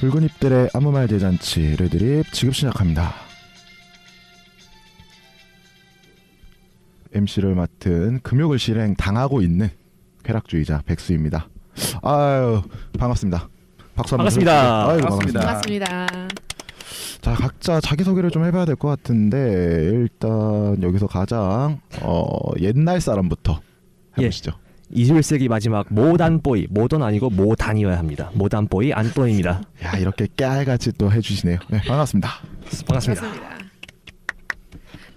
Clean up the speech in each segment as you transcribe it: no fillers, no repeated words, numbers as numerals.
붉은 잎들의 아무 말 대잔치 레드립 지금 시작합니다. MC를 맡은 금욕을 실행 당하고 있는 쾌락주의자 백수입니다. 아유 반갑습니다. 박수 한번 반갑습니다. 아유, 반갑습니다. 자 각자 자기소개를 좀 해봐야 될 것 같은데 일단 여기서 가장 옛날 사람부터 해보시죠. 21세기 마지막 모단보이, 모던 아니고 모단이어야 합니다. 모단보이 안또입니다. 야 이렇게 깨알같이 또 해주시네요. 네, 반갑습니다. 반갑습니다.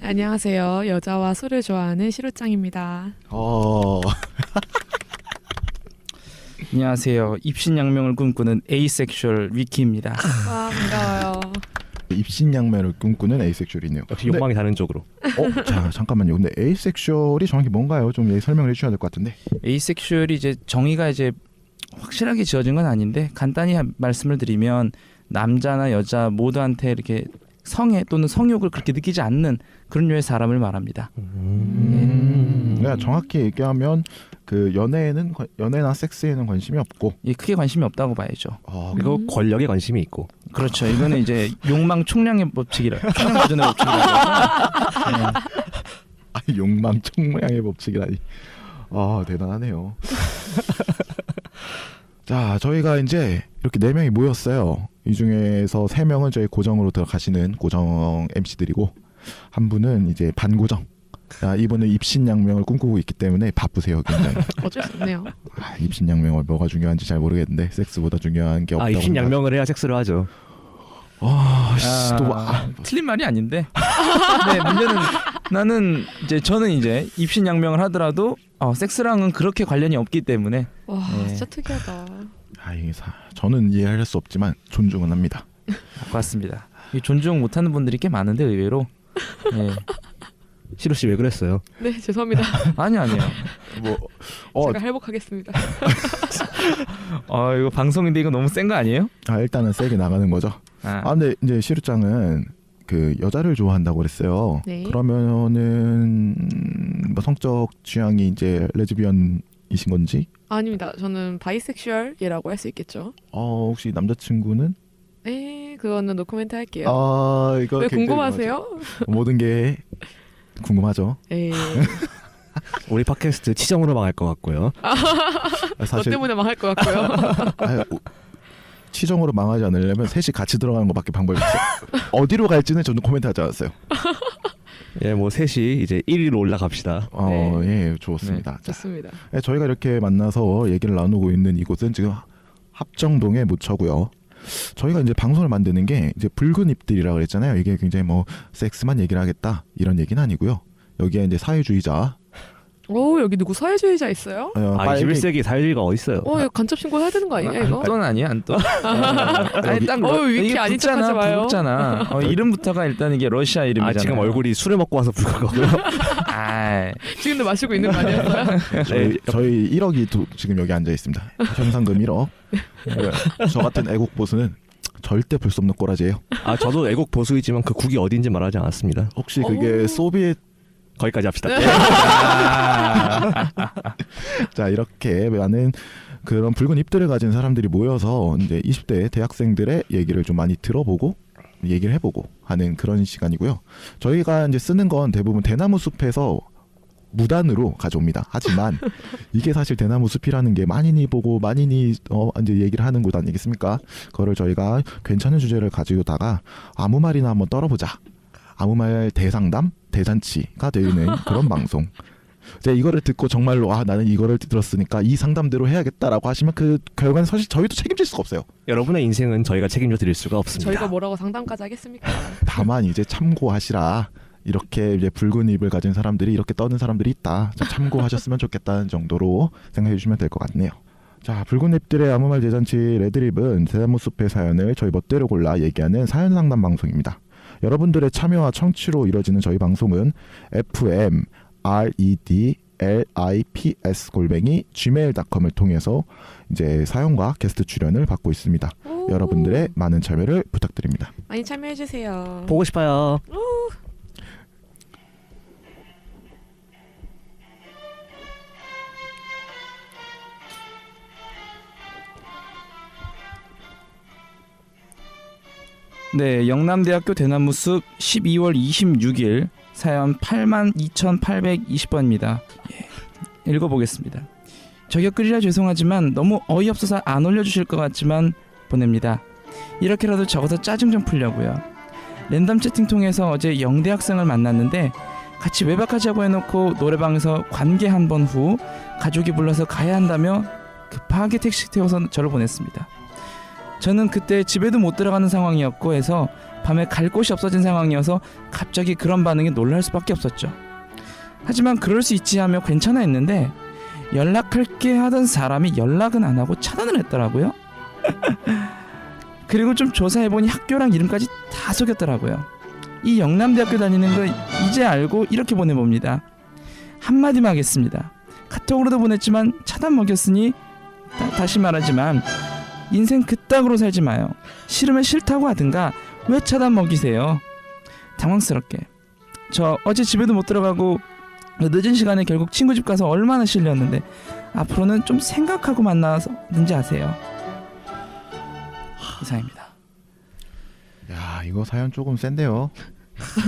안녕하세요. 여자와 술을 좋아하는 시루짱입니다. 안녕하세요. 입신양명을 꿈꾸는 에이섹슈얼 위키입니다. 와 반가워요. 입신양면을 꿈꾸는 에이섹슈얼이네요. 역시 욕망이 다른 쪽으로. 자 잠깐만요. 근데 에이섹슈얼이 정확히 뭔가요? 좀 설명을 해주셔야 될 것 같은데. 에이섹슈얼이 이제 정의가 이제 확실하게 지어진 건 아닌데 간단히 말씀을 드리면 남자나 여자 모두한테 이렇게 성애 또는 성욕을 그렇게 느끼지 않는 그런 류의 사람을 말합니다. 네, 정확히 얘기하면 그 연애나 섹스에는 관심이 없고, 예, 크게 관심이 없다고 봐야죠. 그리고 권력에 관심이 있고. 그렇죠. 이거는 이제 욕망 총량의 법칙이라, 총량 보존의 법칙이라고. 네. 욕망 총량의 법칙이라니. 대단하네요. 자, 저희가 이제 이렇게 4명이 모였어요. 이 중에서 3명은 저희 고정으로 들어가시는 고정 MC들이고, 한 분은 이제 반고정. 이분은 입신양명을 꿈꾸고 있기 때문에 바쁘세요, 굉장히. 어쩔 수 없네요. 입신양명을 뭐가 중요한지 잘 모르겠는데 섹스보다 중요한 게 없다고. 입신양명을 해야 섹스를 하죠. 틀린 말이 아닌데. 네, 문제는 나는 이제 저는 이제 입신양명을 하더라도 섹스랑은 그렇게 관련이 없기 때문에. 와 네. 진짜 특이하다. 저는 이해할 수 없지만 존중은 합니다. 맞습니다. 존중 못하는 분들이 꽤 많은데 의외로. 네. 시루 씨 왜 그랬어요? 네 죄송합니다. 아니요. 제가 회복하겠습니다. 이거 방송인데 이거 너무 센 거 아니에요? 일단은 세게 나가는 거죠. 근데 이제 시루짱은 그 여자를 좋아한다고 그랬어요. 네. 그러면은 뭐 성적 취향이 이제 레즈비언이신 건지? 아닙니다. 저는 바이섹슈얼이라고 할 수 있겠죠. 혹시 남자친구는? 네 그거는 노코멘트 할게요. 이거 왜 굉장히 궁금하세요? 모든 게 궁금하죠. 네. 우리 팟캐스트 치정으로 망할 것 같고요. 너 때문에 망할 것 같고요. 치정으로 망하지 않으려면 셋이 같이 들어가는 것밖에 방법이 없어요. 어디로 갈지는 저는 코멘트하지 않았어요. 예, 뭐 셋이 이제 1위로 올라갑시다. 네. 예, 좋습니다. 자, 좋습니다. 저희가 이렇게 만나서 얘기를 나누고 있는 이곳은 지금 합정동의 모처고요. 저희가 이제 방송을 만드는 게 이제 붉은 잎들이라고 그랬잖아요. 이게 굉장히 뭐 섹스만 얘기를 하겠다 이런 얘기는 아니고요. 여기에 이제 사회주의자. 여기 누구 사회주의자 있어요? 21세기 사회주의가 어딨어요? 이거 간첩 신고 해야 되는 거 아니냐 이거? 안돈 아니야 안돈. 아니 딱 위키 아닌 척하지 마요. 붙잖아. 이름부터가 일단 이게 러시아 이름이잖아. 지금 얼굴이 술을 먹고 와서 붉은 거고요. 지금도 마시고 있는 거 아니었어요? 저희 1억이 지금 여기 앉아 있습니다. 현상금 1억. 저 같은 애국 보수는 절대 볼 수 없는 꼬라지예요. 저도 애국 보수이지만 그 국이 어딘지 말하지 않았습니다. 혹시 그게 소비에트 거기까지 합시다. 자 이렇게 많은 그런 붉은 잎들을 가진 사람들이 모여서 이제 20대 대학생들의 얘기를 좀 많이 들어보고 얘기를 해보고 하는 그런 시간이고요. 저희가 이제 쓰는 건 대부분 대나무 숲에서 무단으로 가져옵니다. 하지만 이게 사실 대나무 숲이라는 게 만인이 보고 만인이 이제 얘기를 하는 곳 아니겠습니까? 그거를 저희가 괜찮은 주제를 가지고다가 아무 말이나 한번 떨어보자. 아무 말 대상담, 대잔치가 되는 그런 방송. 이제 이거를 듣고 정말로 나는 이거를 들었으니까 이 상담대로 해야겠다라고 하시면 그 결과는 사실 저희도 책임질 수가 없어요. 여러분의 인생은 저희가 책임져 드릴 수가 없습니다. 저희가 뭐라고 상담까지 하겠습니까? 다만 이제 참고하시라. 이렇게 이제 붉은 잎을 가진 사람들이 이렇게 떠는 사람들이 있다. 참고하셨으면 좋겠다는 정도로 생각해 주시면 될 것 같네요. 자, 붉은 잎들의 아무 말 대잔치 레드립은 대나무 숲의 사연을 저희 멋대로 골라 얘기하는 사연 상담 방송입니다. 여러분들의 참여와 청취로 이뤄지는 저희 방송은 fmredlips@gmail.com을 통해서 이제 사연과 게스트 출연을 받고 있습니다. 여러분들의 많은 참여를 부탁드립니다. 많이 참여해 주세요. 보고 싶어요. 네, 영남대학교 대나무숲 12월 26일 사연 82,820번입니다. 예, 읽어보겠습니다. 저격글이라 죄송하지만 너무 어이없어서 안 올려주실 것 같지만 보냅니다. 이렇게라도 적어서 짜증 좀 풀려고요. 랜덤 채팅 통해서 어제 영대 학생을 만났는데 같이 외박하자고 해놓고 노래방에서 관계 한 번 후 가족이 불러서 가야 한다며 급하게 택시 태워서 저를 보냈습니다. 저는 그때 집에도 못 들어가는 상황이었고 해서 밤에 갈 곳이 없어진 상황이어서 갑자기 그런 반응에 놀랄 수밖에 없었죠. 하지만 그럴 수 있지 하며 괜찮아 했는데 연락할게 하던 사람이 연락은 안 하고 차단을 했더라고요. 그리고 좀 조사해보니 학교랑 이름까지 다 속였더라고요. 이 영남대학교 다니는 거 이제 알고 이렇게 보내봅니다. 한마디만 하겠습니다. 카톡으로도 보냈지만 차단 먹였으니 다시 말하지만 인생 그따구로 살지 마요. 싫으면 싫다고 하든가 왜 차단 먹이세요? 당황스럽게 저 어제 집에도 못 들어가고 늦은 시간에 결국 친구 집 가서 얼마나 실렸는데 앞으로는 좀 생각하고 만나는지 아세요? 이상입니다. 야, 이거 사연 조금 센데요.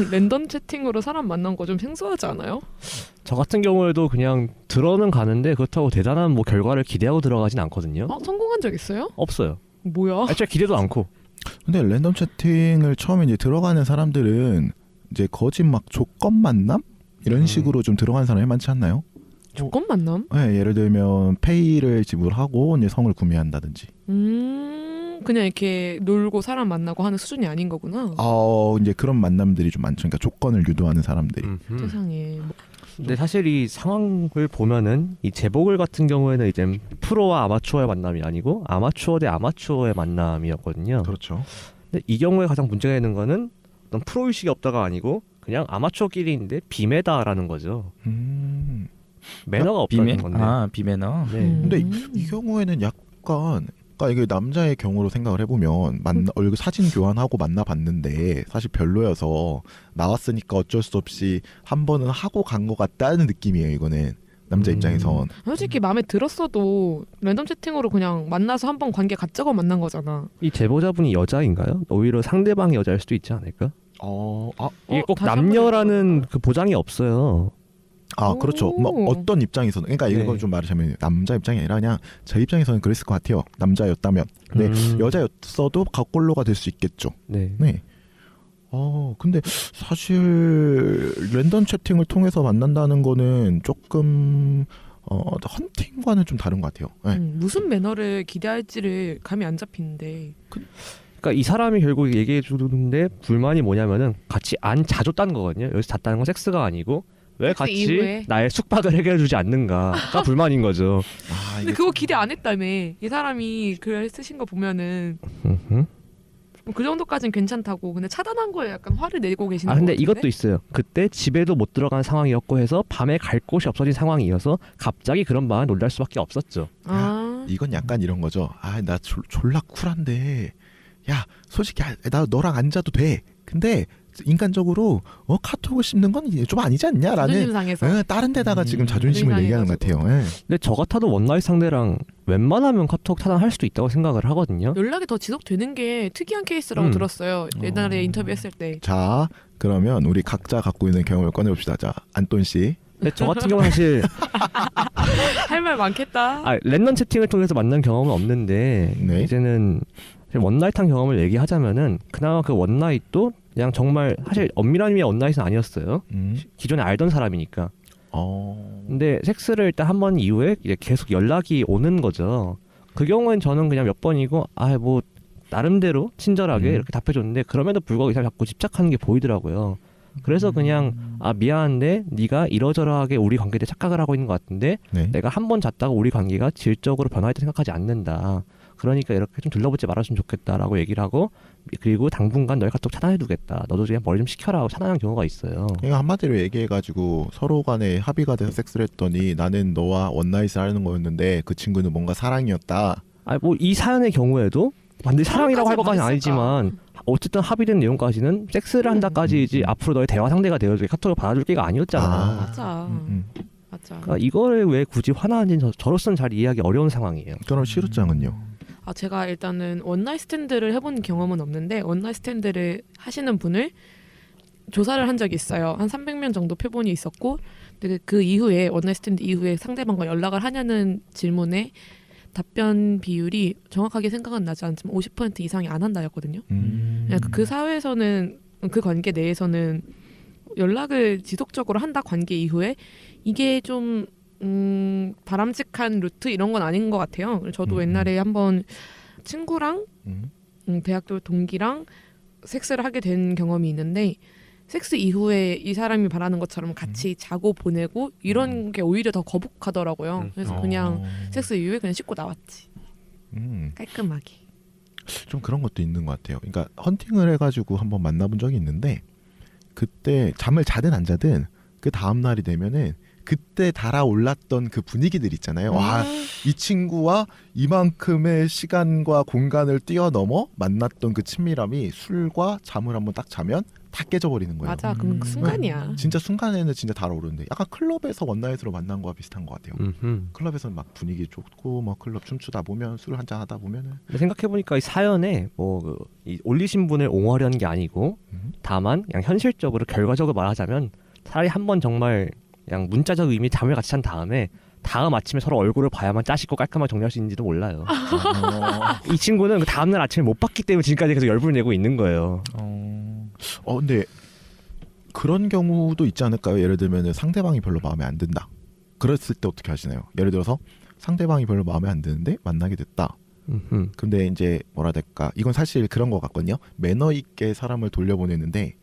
랜덤 채팅으로 사람 만난 거 좀 생소하지 않아요? 저 같은 경우에도 그냥 들어는 가는데 그렇다고 대단한 뭐 결과를 기대하고 들어가진 않거든요. 성공한 적 있어요? 없어요. 뭐야? 애초에 기대도 않고. 근데 랜덤 채팅을 처음에 이제 들어가는 사람들은 이제 거짓 막 조건 만남 이런 식으로 좀 들어가는 사람이 많지 않나요? 조건 만남? 네, 예를 들면 페이를 지불하고 이제 성을 구매한다든지. 그냥 이렇게 놀고 사람 만나고 하는 수준이 아닌 거구나. 이제 그런 만남들이 좀 많죠. 그러니까 조건을 유도하는 사람들이. 세상에. 근데 사실 이 상황을 보면은 이 재보글 같은 경우에는 이제 프로와 아마추어의 만남이 아니고 아마추어 대 아마추어의 만남이었거든요. 그렇죠. 근데 이 경우에 가장 문제가 있는 거는 어떤 프로 의식이 없다가 아니고 그냥 아마추어끼리인데 비매다라는 거죠. 매너가 없다는 건데. 비매너. 네. 근데 이 경우에는 약간 그러니까 이게 남자의 경우로 생각을 해보면 얼굴 사진 교환하고 만나봤는데 사실 별로여서 나왔으니까 어쩔 수 없이 한 번은 하고 간 것 같다는 느낌이에요. 이거는 남자 입장에선. 솔직히 마음에 들었어도 랜덤 채팅으로 그냥 만나서 한 번 관계 갖자고 만난 거잖아. 이 제보자분이 여자인가요? 오히려 상대방이 여자일 수도 있지 않을까? 이게 꼭 다시 한번 남녀라는 그 보장이 없어요. 그렇죠. 뭐 어떤 입장에서는 그러니까 이걸 좀 말하자면 남자 입장이 아니라 그냥 제 입장에서는 그랬을 것 같아요. 남자였다면. 근데 여자였어도 각골로가 될 수 있겠죠. 네. 네. 근데 사실 랜덤 채팅을 통해서 만난다는 거는 조금 헌팅과는 좀 다른 것 같아요. 네. 무슨 매너를 기대할지를 감이 안 잡히는데. 그러니까 이 사람이 결국 얘기해 주는데 불만이 뭐냐면은 같이 안 자줬다는 거거든요. 여기서 잤다는 건 섹스가 아니고 왜 같이 이후에? 나의 숙박을 해결해주지 않는가가 불만인 거죠. 근데 그거 기대 안 했다며. 이 사람이 글 쓰신 거 보면은 그 정도까지는 괜찮다고. 근데 차단한 거에 약간 화를 내고 계시는 거 근데 같은데? 이것도 있어요. 그때 집에도 못 들어간 상황이었고 해서 밤에 갈 곳이 없어진 상황이어서 갑자기 그런 마음에 놀랄 수밖에 없었죠. 이건 약간 이런 거죠. 나 졸라 쿨한데 야 솔직히 나 너랑 안 자도 돼. 근데 인간적으로 카톡을 씹는 건 좀 아니지 않냐라는 자존심 상해서. 다른 데다가 지금 자존심을 자존심 얘기하는 것 같아요. 예. 근데 저 같아도 원나잇 상대랑 웬만하면 카톡 차단할 수도 있다고 생각을 하거든요. 연락이 더 지속되는 게 특이한 케이스라고 들었어요. 옛날에 인터뷰했을 때. 자 그러면 우리 각자 갖고 있는 경험을 꺼내봅시다. 자 안돈 씨. 근데 저 같은 경우는 사실 할 말 많겠다. 랜덤 채팅을 통해서 만난 경험은 없는데 네. 이제는 원나잇한 경험을 얘기하자면은 그나마 그 원나잇도 그냥 정말 사실 엄밀한 의미의 원나잇은 아니었어요. 기존에 알던 사람이니까. 근데 섹스를 일단 한 번 이후에 이제 계속 연락이 오는 거죠. 그 경우엔 저는 그냥 몇 번이고 뭐 나름대로 친절하게 이렇게 답해줬는데 그럼에도 불구하고 이 사람이 자꾸 집착하는 게 보이더라고요. 그래서 그냥 미안한데 네가 이러저러하게 우리 관계에 대해 착각을 하고 있는 것 같은데 네. 내가 한 번 잤다고 우리 관계가 질적으로 변화했다 생각하지 않는다. 그러니까 이렇게 좀 둘러보지 말았으면 좋겠다라고 얘기를 하고 그리고 당분간 너의 카톡 차단해두겠다. 너도 그냥 머리 좀 식혀라 하고 차단한 경우가 있어요. 이거 한마디로 얘기해가지고 서로 간에 합의가 돼서 섹스를 했더니 나는 너와 원나잇을 하는 거였는데 그 친구는 뭔가 사랑이었다. 뭐 이 사연의 경우에도 반드시 사랑이라고 할 것까지는 사랑까지 아니지만 어쨌든 합의된 내용까지는 섹스를 한다까지지 앞으로 너의 대화 상대가 되어줄 카톡을 받아줄 게가 아니었잖아. 맞아. 맞아. 그러니까 이거를 왜 굳이 화나는지 저로서는 잘 이해하기 어려운 상황이에요. 그럼 시루장은요? 제가 일단은 원나잇 스탠드를 해본 경험은 없는데 원나잇 스탠드를 하시는 분을 조사를 한 적이 있어요. 한 300명 정도 표본이 있었고 근데 그 이후에 원나잇 스탠드 이후에 상대방과 연락을 하냐는 질문에 답변 비율이 정확하게 생각은 나지 않지만 50% 이상이 안 한다였거든요. 그 사회에서는 그 관계 내에서는 연락을 지속적으로 한다 관계 이후에 이게 좀 바람직한 루트 이런 건 아닌 것 같아요. 저도 옛날에 한번 친구랑 대학교 동기랑 섹스를 하게 된 경험이 있는데 섹스 이후에 이 사람이 바라는 것처럼 같이 자고 보내고 이런 게 오히려 더 거북하더라고요. 그래서 그냥 섹스 이후에 그냥 씻고 나왔지. 깔끔하게. 좀 그런 것도 있는 것 같아요. 그러니까 헌팅을 해가지고 한번 만나본 적이 있는데 그때 잠을 자든 안 자든 그 다음 날이 되면은 그때 달아올랐던 그 분위기들 있잖아요. 와, 이 친구와 이만큼의 시간과 공간을 뛰어넘어 만났던 그 친밀함이 술과 잠을 한번 딱 자면 다 깨져버리는 거예요. 맞아, 그 순간이야. 진짜 순간에는 진짜 달아오르는데 약간 클럽에서 원나잇으로 만난 거와 비슷한 것 같아요. 클럽에서는 막 분위기 좋고 뭐 클럽 춤추다 보면 술 한잔 하다 보면은 생각해보니까 이 사연에 이 올리신 분을 옹호하려는 게 아니고 다만 그냥 현실적으로 결과적으로 말하자면 차라리 한번 정말 그냥 문자적 의미 잠을 같이 잔 다음에 다음 아침에 서로 얼굴을 봐야만 짜식고 깔끔하게 정리할 수 있는지도 몰라요. 이 친구는 그 다음날 아침에 못 봤기 때문에 지금까지 계속 열불을 내고 있는 거예요. 근데 그런 경우도 있지 않을까요? 예를 들면 상대방이 별로 마음에 안 든다. 그랬을 때 어떻게 하시나요? 예를 들어서 상대방이 별로 마음에 안 드는데 만나게 됐다. 근데 이제 뭐라 될까? 이건 사실 그런 것 같거든요. 매너 있게 사람을 돌려보내는데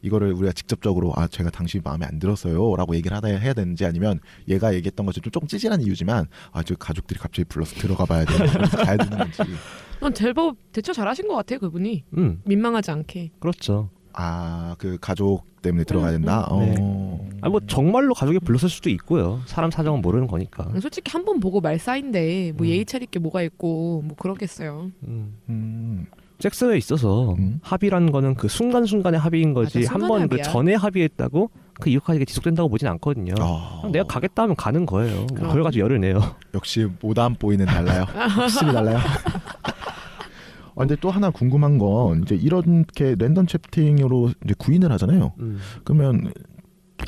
이거를 우리가 직접적으로 제가 당신 마음에 안 들었어요 라고 얘기를 해야 되는지 아니면 얘가 얘기했던 것처럼 조금 찌질한 이유지만 저 가족들이 갑자기 불러서 들어가 봐야 돼 그래서 가야 되는 건지. 넌 제법 대처 잘하신 것 같아 그분이. 민망하지 않게. 그렇죠. 그 가족 때문에 들어가야 된다. 네. 뭐 정말로 가족이 불렀을 수도 있고요. 사람 사정은 모르는 거니까. 솔직히 한 번 보고 말 쌓인데 뭐 예의 차릴 게 뭐가 있고 뭐 그러겠어요. 섹스에 있어서 합의라는 거는 그 순간순간의 합의인 거지 맞아, 한 번 그 합의야. 전에 합의했다고 그 이후까지 지속된다고 보진 않거든요. 그냥 내가 가겠다 하면 가는 거예요. 그걸 가지고 열을 내요. 역시 모담 보이는 달라요. 확실히 달라요. 근데 또 하나 궁금한 건 이제 이렇게 랜덤 채팅으로 이제 구인을 하잖아요. 그러면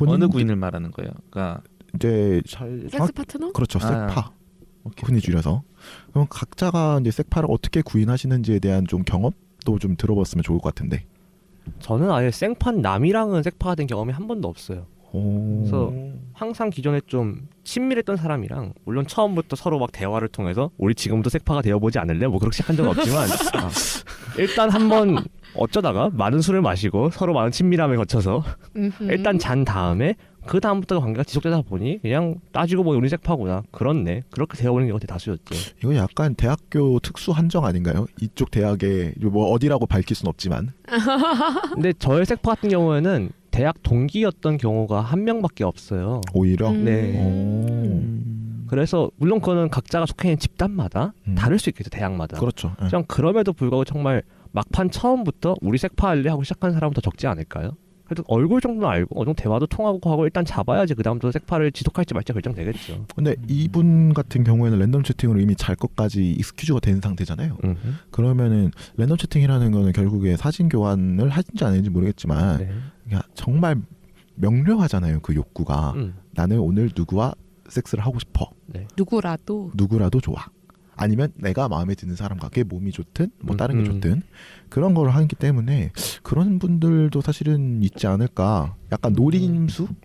어느 구인을 말하는 거예요? 그러니까 이제 섹스 파트너? 그렇죠. 섹파. 흔히 줄여서. 그럼 각자가 이제 섹파를 어떻게 구인하시는지에 대한 좀 경험도 좀 들어봤으면 좋을 것 같은데. 저는 아예 생판 남이랑은 섹파가 된 경험이 한 번도 없어요. 그래서 항상 기존에 좀 친밀했던 사람이랑 물론 처음부터 서로 막 대화를 통해서 우리 지금부터 섹파가 되어보지 않을래? 뭐 그렇게 시작한 적은 없지만 일단 한번 어쩌다가 많은 술을 마시고 서로 많은 친밀함을 거쳐서 일단 잔 다음에 그 다음부터 관계가 지속되다 보니 그냥 따지고 보니 우리 섹파구나. 그렇네. 그렇게 되어버리는 경우가 다수였죠. 이거 약간 대학교 특수 한정 아닌가요? 이쪽 대학에 뭐 어디라고 밝힐 순 없지만. 근데 저의 섹파 같은 경우에는 대학 동기였던 경우가 한 명밖에 없어요. 오히려? 네. 그래서 물론 그거는 각자가 속해 있는 집단마다 다를 수 있겠죠. 대학마다. 그렇죠. 그냥 그럼에도 불구하고 정말 막판 처음부터 우리 섹파 할래 하고 시작한 사람은 더 적지 않을까요? 그래도 얼굴 정도는 알고 어느 정도 대화도 통하고 하고 일단 잡아야지 그 다음부터 섹파를 지속할지 말지 결정되겠죠. 근데 이분 같은 경우에는 랜덤 채팅으로 이미 잘 것까지 익스큐즈가 된 상태잖아요. 그러면은 랜덤 채팅이라는 거는 결국에 사진 교환을 하는지 안 하는지 모르겠지만 네. 그러니까 정말 명료하잖아요. 그 욕구가. 나는 오늘 누구와 섹스를 하고 싶어. 네. 누구라도 좋아. 아니면 내가 마음에 드는 사람과 그게 몸이 좋든 뭐 다른 게 좋든 그런 걸 하기 때문에 그런 분들도 사실은 있지 않을까. 약간 노림수라는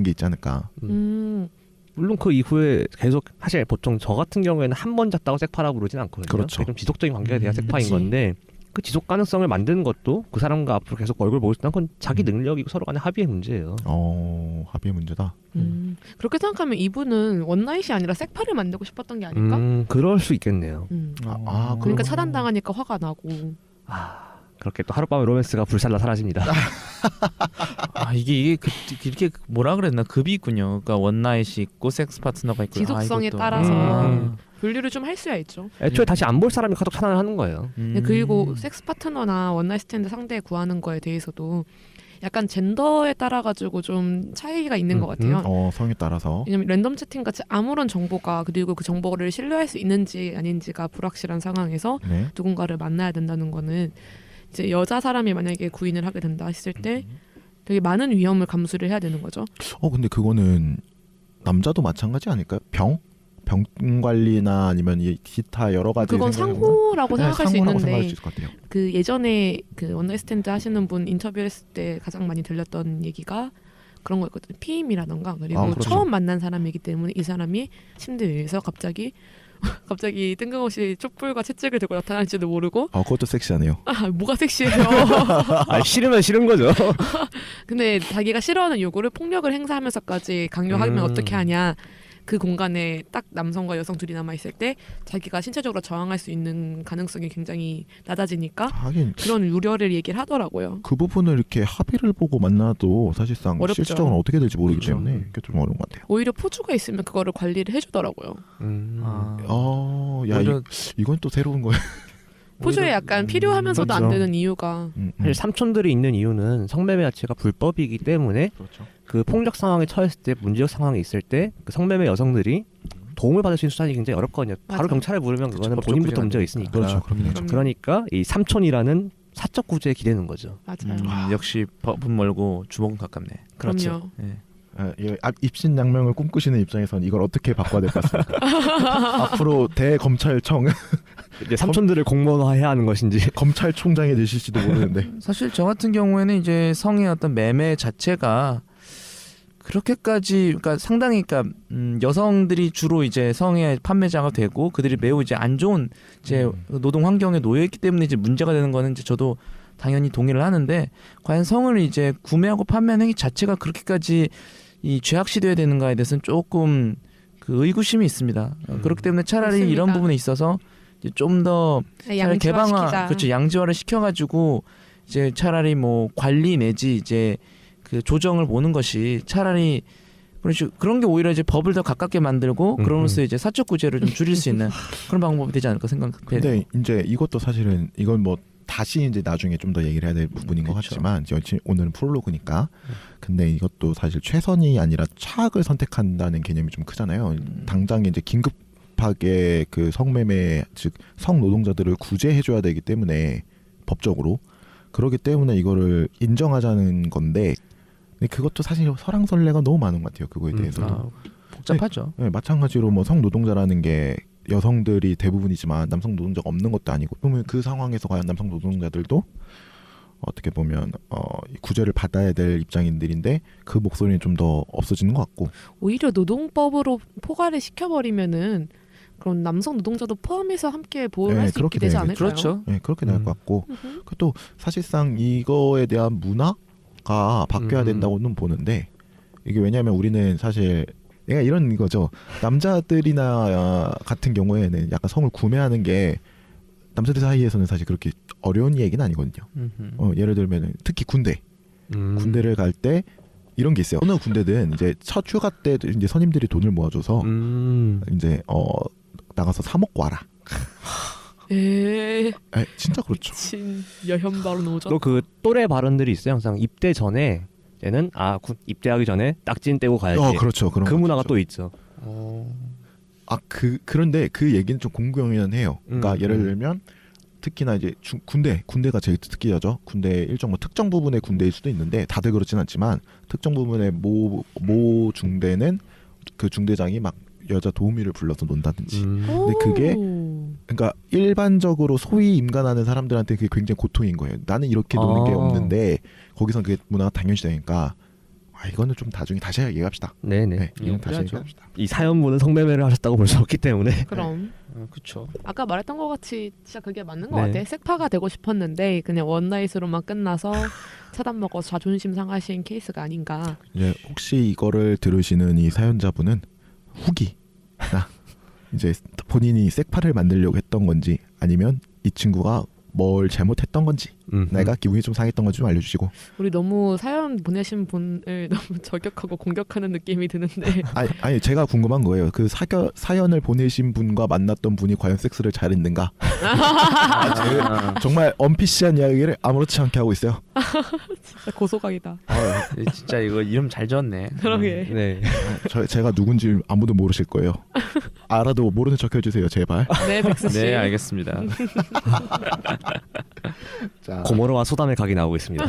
게 있지 않을까. 물론 그 이후에 계속 사실 보통 저 같은 경우에는 한 번 잤다고 섹파라고 그러진 않거든요. 그렇죠. 좀 지속적인 관계가 돼야 섹파인 그치. 건데 그 지속 가능성을 만드는 것도 그 사람과 앞으로 계속 얼굴 보고 싶다는 건 자기 능력이고 서로 간의 합의의 문제예요. 합의의 문제다. 그렇게 생각하면 이분은 원나잇이 아니라 섹파를 만들고 싶었던 게 아닐까? 그럴 수 있겠네요. 그러니까 차단당하니까 화가 나고. 그렇게 또 하룻밤에 로맨스가 불살라 사라집니다. 이게 이렇게 뭐라 그랬나 급이 있군요. 그러니까 원나잇이 있고 섹스 파트너가 있고 지속성에 이것도. 따라서 분류를 좀 할 수야 있죠. 애초에 다시 안 볼 사람이 카톡 차단을 하는 거예요. 그리고 섹스 파트너나 원나잇 스탠드 상대 구하는 거에 대해서도 약간 젠더에 따라 가지고 좀 차이가 있는 것 같아요. 성에 따라서. 왜냐면 랜덤 채팅 같이 아무런 정보가 그리고 그 정보를 신뢰할 수 있는지 아닌지가 불확실한 상황에서 네. 누군가를 만나야 된다는 거는 이제 여자 사람이 만약에 구인을 하게 된다 했을 때 되게 많은 위험을 감수를 해야 되는 거죠. 근데 그거는 남자도 마찬가지 아닐까요? 병 관리나 아니면 이 기타 여러 가지 그건 상호라고 생각할 수 상호라고 있는데 생각할 수 있을 것 같아요. 그 예전에 그 원나잇 스탠드 하시는 분 인터뷰했을 때 가장 많이 들렸던 얘기가 그런 거였거든요. 피임이라던가 그리고 그렇죠. 처음 만난 사람이기 때문에 이 사람이 침대 위에서 갑자기 뜬금없이 촛불과 채찍을 들고 나타날지도 모르고 그것도 섹시하네요. 뭐가 섹시해요. 싫으면 싫은 거죠. 근데 자기가 싫어하는 요구를 폭력을 행사하면서까지 강요하면 어떻게 하냐. 그 공간에 딱 남성과 여성 둘이 남아있을 때 자기가 신체적으로 저항할 수 있는 가능성이 굉장히 낮아지니까 하긴 그런 우려를 얘기를 하더라고요. 그 부분을 이렇게 합의를 보고 만나도 사실상 어렵죠. 실질적으로 어떻게 될지 모르기 그렇죠. 때문에 그게 좀 어려운 것 같아요. 오히려 포주가 있으면 그거를 관리를 해주더라고요. 이건 또 새로운 거예요. 포주에 약간 필요하면서도 안 그렇죠. 되는 이유가 사실 삼촌들이 있는 이유는 성매매 자체가 불법이기 때문에 그렇죠. 그 폭력 상황에 처했을 때 문제적 상황이 있을 때 그 성매매 여성들이 도움을 받을 수 있는 수단이 굉장히 어렵거든요. 바로 맞아. 경찰을 부르면 그거는 법적 본인부터 구제가 문제가 있으니까. 그렇죠. 그럼요. 그럼요. 그러니까 이 삼촌이라는 사적 구제에 기대는 거죠. 맞아요. 역시 법은 멀고 주먹은 가깝네. 그렇죠. 네. 입신양명을 꿈꾸시는 입장에선 이걸 어떻게 바꿔야 될 것 같습니다. 앞으로 대검찰청 이제 삼촌들을 공무원화해야 하는 것인지. 검찰총장이 되실지도 모르는데. 사실 저 같은 경우에는 이제 성의 어떤 매매 자체가 그렇게까지 그러니까 상당히 그러니까 여성들이 주로 이제 성의 판매자가 되고 그들이 매우 이제 안 좋은 이제 노동 환경에 놓여 있기 때문에 이제 문제가 되는 거는 이제 저도 당연히 동의를 하는데 과연 성을 이제 구매하고 판매하는 행위 자체가 그렇게까지 이 죄악시되어야 되는가에 대해서는 조금 그 의구심이 있습니다. 그렇기 때문에 차라리 맞습니다. 이런 부분에 있어서 이제 좀 더 차라리 양지화시키자. 그렇죠, 양지화를 시켜가지고 이제 차라리 뭐 관리 내지 이제 그 조정을 보는 것이 차라리 그런 게 오히려 이제 법을 더 가깝게 만들고 그러면서 이제 사적 구제를 좀 줄일 수 있는 그런 방법이 되지 않을까 생각해요. 근데 이제 이것도 사실은 이건 뭐 다시 이제 나중에 좀 더 얘기를 해야 될 부분인 것 그렇죠. 같지만 오늘은 프롤로그니까. 근데 이것도 사실 최선이 아니라 차악을 선택한다는 개념이 좀 크잖아요. 당장 이제 긴급하게 그 성매매 즉 성노동자들을 구제해줘야 되기 때문에 법적으로 그렇기 때문에 이거를 인정하자는 건데. 근데 그것도 사실 설왕설래가 너무 많은 것 같아요. 그거에 대해서. 복잡하죠. 네, 마찬가지로 뭐 성노동자라는 게 여성들이 대부분이지만 남성 노동자가 없는 것도 아니고 그러면 그 상황에서 과연 남성 노동자들도 어떻게 보면 구제를 받아야 될 입장인들인데 그 목소리는 좀 더 없어지는 것 같고 오히려 노동법으로 포괄을 시켜버리면은 그런 남성 노동자도 포함해서 함께 보호를 할 수 있게 되지 않을까요? 그렇죠. 네, 그렇게 될 것 같고 또 사실상 이거에 대한 문화가 바뀌어야 된다고는 보는데 이게 왜냐하면 우리는 사실 내가 이런 거죠. 남자들이나 같은 경우에는 약간 성을 구매하는 게 남자들 사이에서는 사실 그렇게 어려운 얘기는 아니거든요. 예를 들면 특히 군대를 갈 때 이런 게 있어요. 어느 군대든 이제 첫 휴가 때 이제 선임들이 돈을 모아줘서 이제 나가서 사 먹고 와라. 진짜 그렇죠. 미친 여현 발언 오죠. 또 그 또래 발언들이 있어요. 항상 입대 전에 얘는 입대하기 전에 딱진 떼고 가야지. 그렇죠. 그 문화가 또 있죠. 그런데 그 얘기는 좀 공공연해요. 해요. 그러니까 예를 들면 특히나 이제 군대가 제일 특기죠. 군대 일정 뭐 특정 부분의 군대일 수도 있는데 다들 그렇진 않지만 특정 부분의 모 중대는 그 중대장이 막 여자 도우미를 불러서 논다든지. 근데 그게 그러니까 일반적으로 소위 임관하는 사람들한테 그게 굉장히 고통인 거예요. 나는 이렇게 노는 게 없는데 거기선 그게 문화가 당연시 되니까 이거는 좀 나중에 다시 얘기합시다. 네네. 이건 다시 얘기합시다. 이 사연분은 성매매를 하셨다고 볼 수 없기 때문에. 그럼 그렇죠. 아까 말했던 것 같이 진짜 그게 맞는 것 네. 같아. 색파가 되고 싶었는데 그냥 원나잇으로만 끝나서 차단 먹어서 자존심 상하신 케이스가 아닌가. 이제 혹시 이거를 들으시는 이 사연자분은 후기나 이제 본인이 색파를 만들려고 했던 건지 아니면 이 친구가 뭘 잘못했던 건지 내가 기분이 좀 상했던 건지 좀 알려주시고. 우리 너무 사연 보내신 분을 너무 저격하고 공격하는 느낌이 드는데. 아니 제가 궁금한 거예요. 그 사연을 보내신 분과 만났던 분이 과연 섹스를 잘했는가? 정말 언피시한 이야기를 아무렇지 않게 하고 있어요. 진짜 고소각이다. 진짜 이거 이름 잘 지었네. 그러게. 네. 제가 누군지 아무도 모르실 거예요. 알아도 모르는 척 해주세요, 제발. 네, 백수 씨. 네, 알겠습니다. 자, 고모로와 소담의 각이 나오고 있습니다.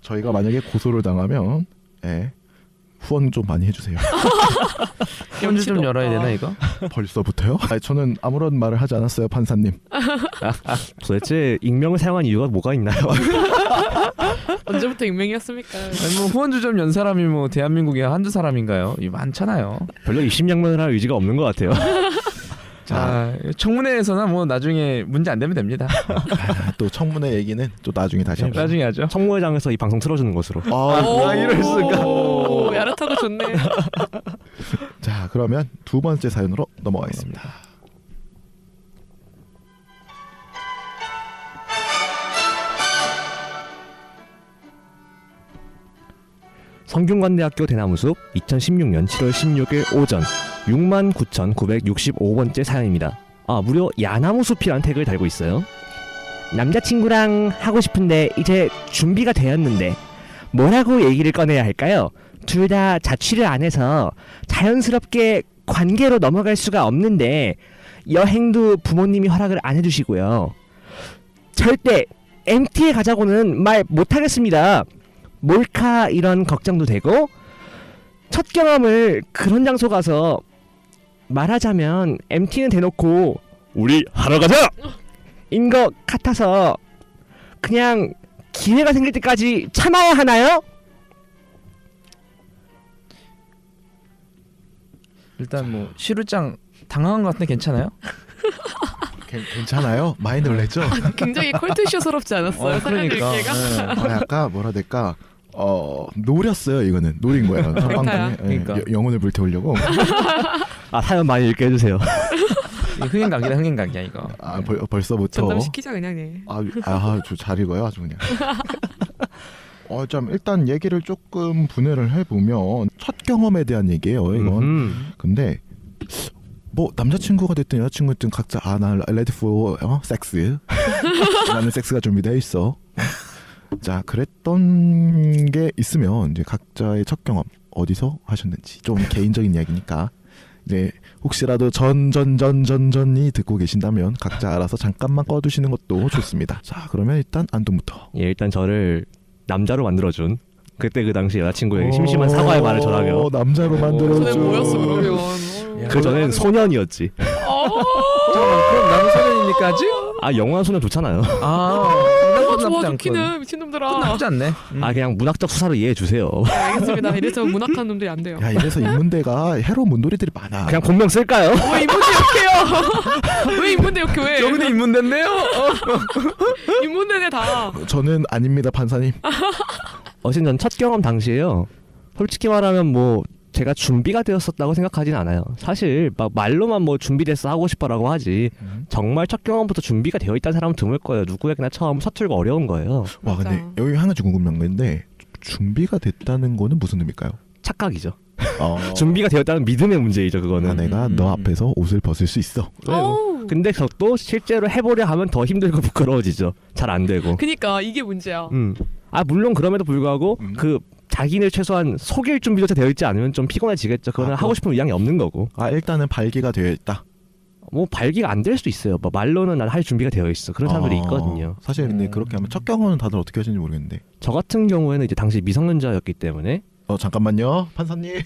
저희가 만약에 고소를 당하면 후원 좀 많이 해주세요. 현주 좀 열어야 되나 이거? 벌써부터요? 저는 아무런 말을 하지 않았어요, 판사님. 도대체 익명을 사용한 이유가 뭐가 있나요? 언제부터 익명이었습니까? 아니 뭐 후원주 좀 연 사람이 뭐 대한민국에 한두 사람인가요? 이 많잖아요. 별로 입심양면을 할 의지가 없는 것 같아요. 자, 청문회에서는 뭐 나중에 문제 안 되면 됩니다. 또 청문회 얘기는 또 나중에 다시 합시다. 나중에 하죠. 청문회장에서 이 방송 틀어주는 것으로. 이럴 수가. 오, 야릇하고 좋네. 자, 그러면 두 번째 사연으로 넘어가겠습니다. 성균관대학교 대나무숲 2016년 7월 16일 오전 69,965번째 사연입니다. 무려 야나무숲이란 태그를 달고 있어요. 남자친구랑 하고 싶은데 이제 준비가 되었는데 뭐라고 얘기를 꺼내야 할까요? 둘 다 자취를 안 해서 자연스럽게 관계로 넘어갈 수가 없는데 여행도 부모님이 허락을 안 해주시고요. 절대 MT에 가자고는 말 못하겠습니다. 몰카 이런 걱정도 되고 첫 경험을 그런 장소 가서 말하자면 MT는 대놓고 우리 하러 가자! 인 것 같아서 그냥 기회가 생길 때까지 참아야 하나요? 일단 뭐 시루짱 당황한 것 같은데 괜찮아요? 괜찮아요? 많이 놀랬죠? 굉장히 컬트쇼스럽지 않았어요? 사연 그러니까. 읽기가? 약간 뭐라 해야 될까? 노렸어요. 이거는 노린 거야. 첫 방송에 그러니까. 영혼을 불태우려고. 사연 많이 읽게 해주세요. 흥행각이다 흥행각이야 이거. 벌써부터. 전담시키자 그냥. 네. 잘 읽어요, 아주 그냥. 좀 일단 얘기를 조금 분해를 해보면 첫 경험에 대한 얘기예요, 이건. 근데 뭐 남자친구가 됐든 여자친구가 됐든 각자 나 레디 포 섹스 나는 섹스가 준비되어 있어. 자, 그랬던 게 있으면 이제 각자의 첫 경험 어디서 하셨는지 좀 개인적인 이야기니까 이제 혹시라도 전이 듣고 계신다면 각자 알아서 잠깐만 꺼두시는 것도 좋습니다. 자, 그러면 일단 안동부터. 일단 저를 남자로 만들어준 그때 그 당시 여자친구에게 심심한 사과의 말을 전하며 남자로 만들어줘. 전에 뭐였어 그러면? 그 전엔 소년이었지. 잠깐만, 그럼 나는 소년이니까 아직? 영화 소년 좋잖아요. 좋아 좋기는 미친놈들아. 나쁘지 않네. 그냥 문학적 수사로 이해해 주세요. 네, 알겠습니다. 이래서 문학하는 놈들이 안 돼요. 야, 이래서 인문대가 해로운 문돌이들이 많아. 그냥 본명 쓸까요? 왜 인문대 욕해요? 왜 인문대 욕해? 왜? 여기도 인문대인데요? 인문대네 다. 저는 아닙니다, 판사님. 어쨌든 첫 경험 당시에요. 솔직히 말하면 뭐 제가 준비가 되었었다고 생각하진 않아요. 사실 막 말로만 뭐 준비됐어 하고 싶어라고 하지 정말 첫 경험부터 준비가 되어 있다는 사람은 드물 거예요. 누구에게나 처음 서툴고 어려운 거예요. 와, 맞아. 근데 여기 하나 좀 궁금한 건데 준비가 됐다는 거는 무슨 의미일까요? 착각이죠. 준비가 되었다는 믿음의 문제이죠. 그거는. 내가 너 앞에서 옷을 벗을 수 있어. 근데 그것도 실제로 해보려 하면 더 힘들고 부끄러워지죠. 잘 안 되고. 그니까 이게 문제야. 물론 그럼에도 불구하고 그 자기는 최소한 속일 준비조차 되어 있지 않으면 좀 피곤해지겠죠. 그거는 하고 싶은 의향이 없는 거고. 일단은 발기가 되어 있다. 뭐 발기가 안 될 수도 있어요. 뭐 말로는 난 할 준비가 되어 있어. 그런 사람들이 있거든요. 사실 근데 그렇게 하면 첫 경험은 다들 어떻게 하시는지 모르겠는데. 저 같은 경우에는 이제 당시 미성년자였기 때문에 잠깐만요, 판사님.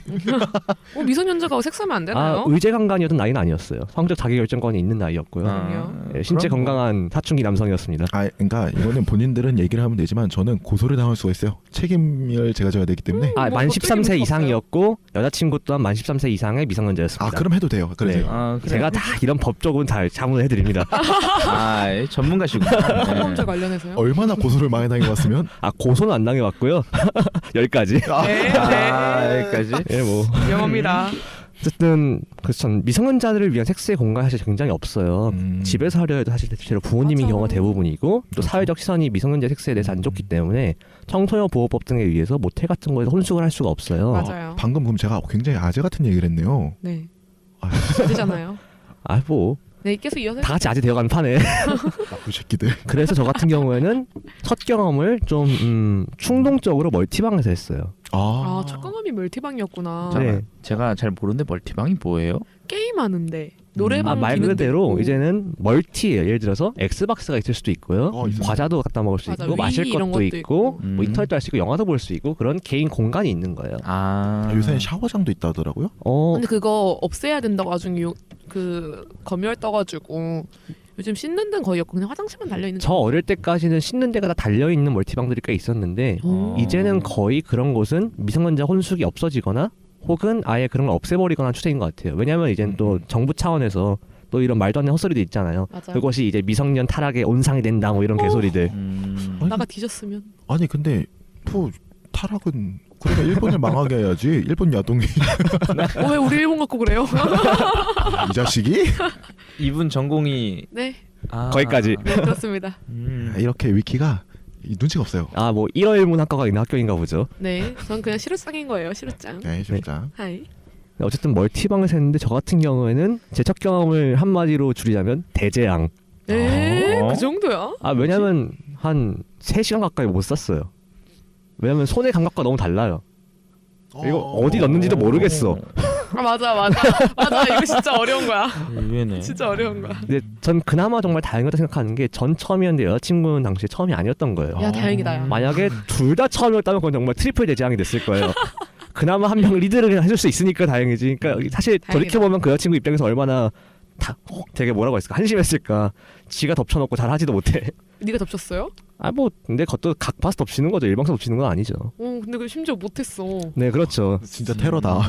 미성년자가 섹스하면 안 되나요? 의제강간이었던 나이는 아니었어요. 성적 자기결정권이 있는 나이였고요. 신체 건강한 사춘기 남성이었습니다. 그러니까 이거는 본인들은 얘기를 하면 되지만 저는 고소를 당할 수가 있어요. 책임을 제가 져야 되기 때문에. 만 13세 이상이었고 여자친구 또한 만 13세 이상의 미성년자였습니다. 그럼 해도 돼요. 그래. 네. 제가 다 이런 법적은 다 자문을 해드립니다. 전문가시구나. 성범죄 관련해서요? 얼마나 고소를 많이 당해왔으면? 고소는 안 당해왔고요. 10가지. 네. 여기까지. 뭐 영업이다. 어쨌든 그렇죠. 미성년자들을 위한 섹스의 공간이 사실 굉장히 없어요. 집에서 하려 해도 사실 대체로 부모님인 맞아. 경우가 대부분이고 또 그렇죠. 사회적 시선이 미성년자 섹스에 대해서 안 좋기 때문에 청소년 보호법 등에 의해서 모텔 같은 거에서 혼숙을 할 수가 없어요. 맞아요. 방금 그럼 제가 굉장히 아재 같은 얘기를 했네요. 네. 아, 되잖아요. 아 뭐 다 네, 계속 이어서 같이 아재 되어가는 판에. 나쁜 새끼들. 그래서 저 같은 경우에는 첫 경험을 좀 충동적으로 멀티방에서 했어요. 아, 첫 경험이 멀티방이었구나. 네. 제가 잘 모르는데 멀티방이 뭐예요? 게임하는데 노래방 말 기능도 그대로 있고. 이제는 멀티예요. 예를 들어서 엑스박스가 있을 수도 있고요. 있어요. 과자도 갖다 먹을 수 맞아, 있고 위 마실 이런 것도 것도 있고 있고. 뭐 인터넷도 할 수 있고 영화도 볼 수 있고 그런 개인 공간이 있는 거예요. 아, 요새는 샤워장도 있다 하더라고요. 근데 그거 없애야 된다고 나중에 그 검열 떠가지고 요즘 씻는 데는 거의 없고 그냥 화장실만 달려 있는. 저 어릴 때까지는 씻는 데가 다 달려 있는 멀티방들이 꽤 있었는데 이제는 거의 그런 곳은 미성년자 혼숙이 없어지거나 혹은 아예 그런 걸 없애버리거나 추세인 것 같아요. 왜냐하면 이제는 또 정부 차원에서 또 이런 말도 안 되는 헛소리도 있잖아요. 맞아. 그것이 이제 미성년 타락의 온상이 된다 뭐 이런 개소리들. 아니, 나가 뒤졌으면. 아니 근데 뭐 타락은 그러면 일본을 망하게 해야지. 일본 야동이 왜 우리 일본 갖고 그래요? 이 자식이 이분 전공이 네, 거기까지. 네 그렇습니다. 이렇게 위키가 눈치가 없어요. 아 뭐 1월 문학과가 있는 학교인가 보죠. 네, 전 그냥 시루짱인 거예요. 시루짱. 네, 진짜. 하이. 어쨌든 멀티방을 했는데 저 같은 경우에는 제 첫 경험을 한마디로 줄이자면 대재앙. 에? 어? 그 정도야? 아 왜냐면 한 3시간 가까이 못 샀어요. 왜냐면 손의 감각과 너무 달라요. 이거 어디 넣는지도 모르겠어. 아 맞아. 이거 진짜 어려운 거야. 의외네. 진짜 어려운 거야. 근데 전 그나마 정말 다행이다 생각하는 게 전 처음이었는데 여자친구는 당시에 처음이 아니었던 거예요. 야 다행이다. 야. 만약에 둘 다 처음이었다면 그건 정말 트리플 대재앙이 됐을 거예요. 그나마 한 명 리드를 해줄 수 있으니까 다행이지. 그러니까 사실 돌이켜보면 그 여자친구 입장에서 얼마나 되게 뭐라고 했을까 한심했을까. 지가 덮쳐놓고 잘 하지도 못해. 네가 덮쳤어요? 아 뭐 근데 그것도 각봐서 덮치는 거죠. 일방서 덮치는 건 아니죠. 근데 그 심지어 못했어. 네 그렇죠. 진짜 테러다.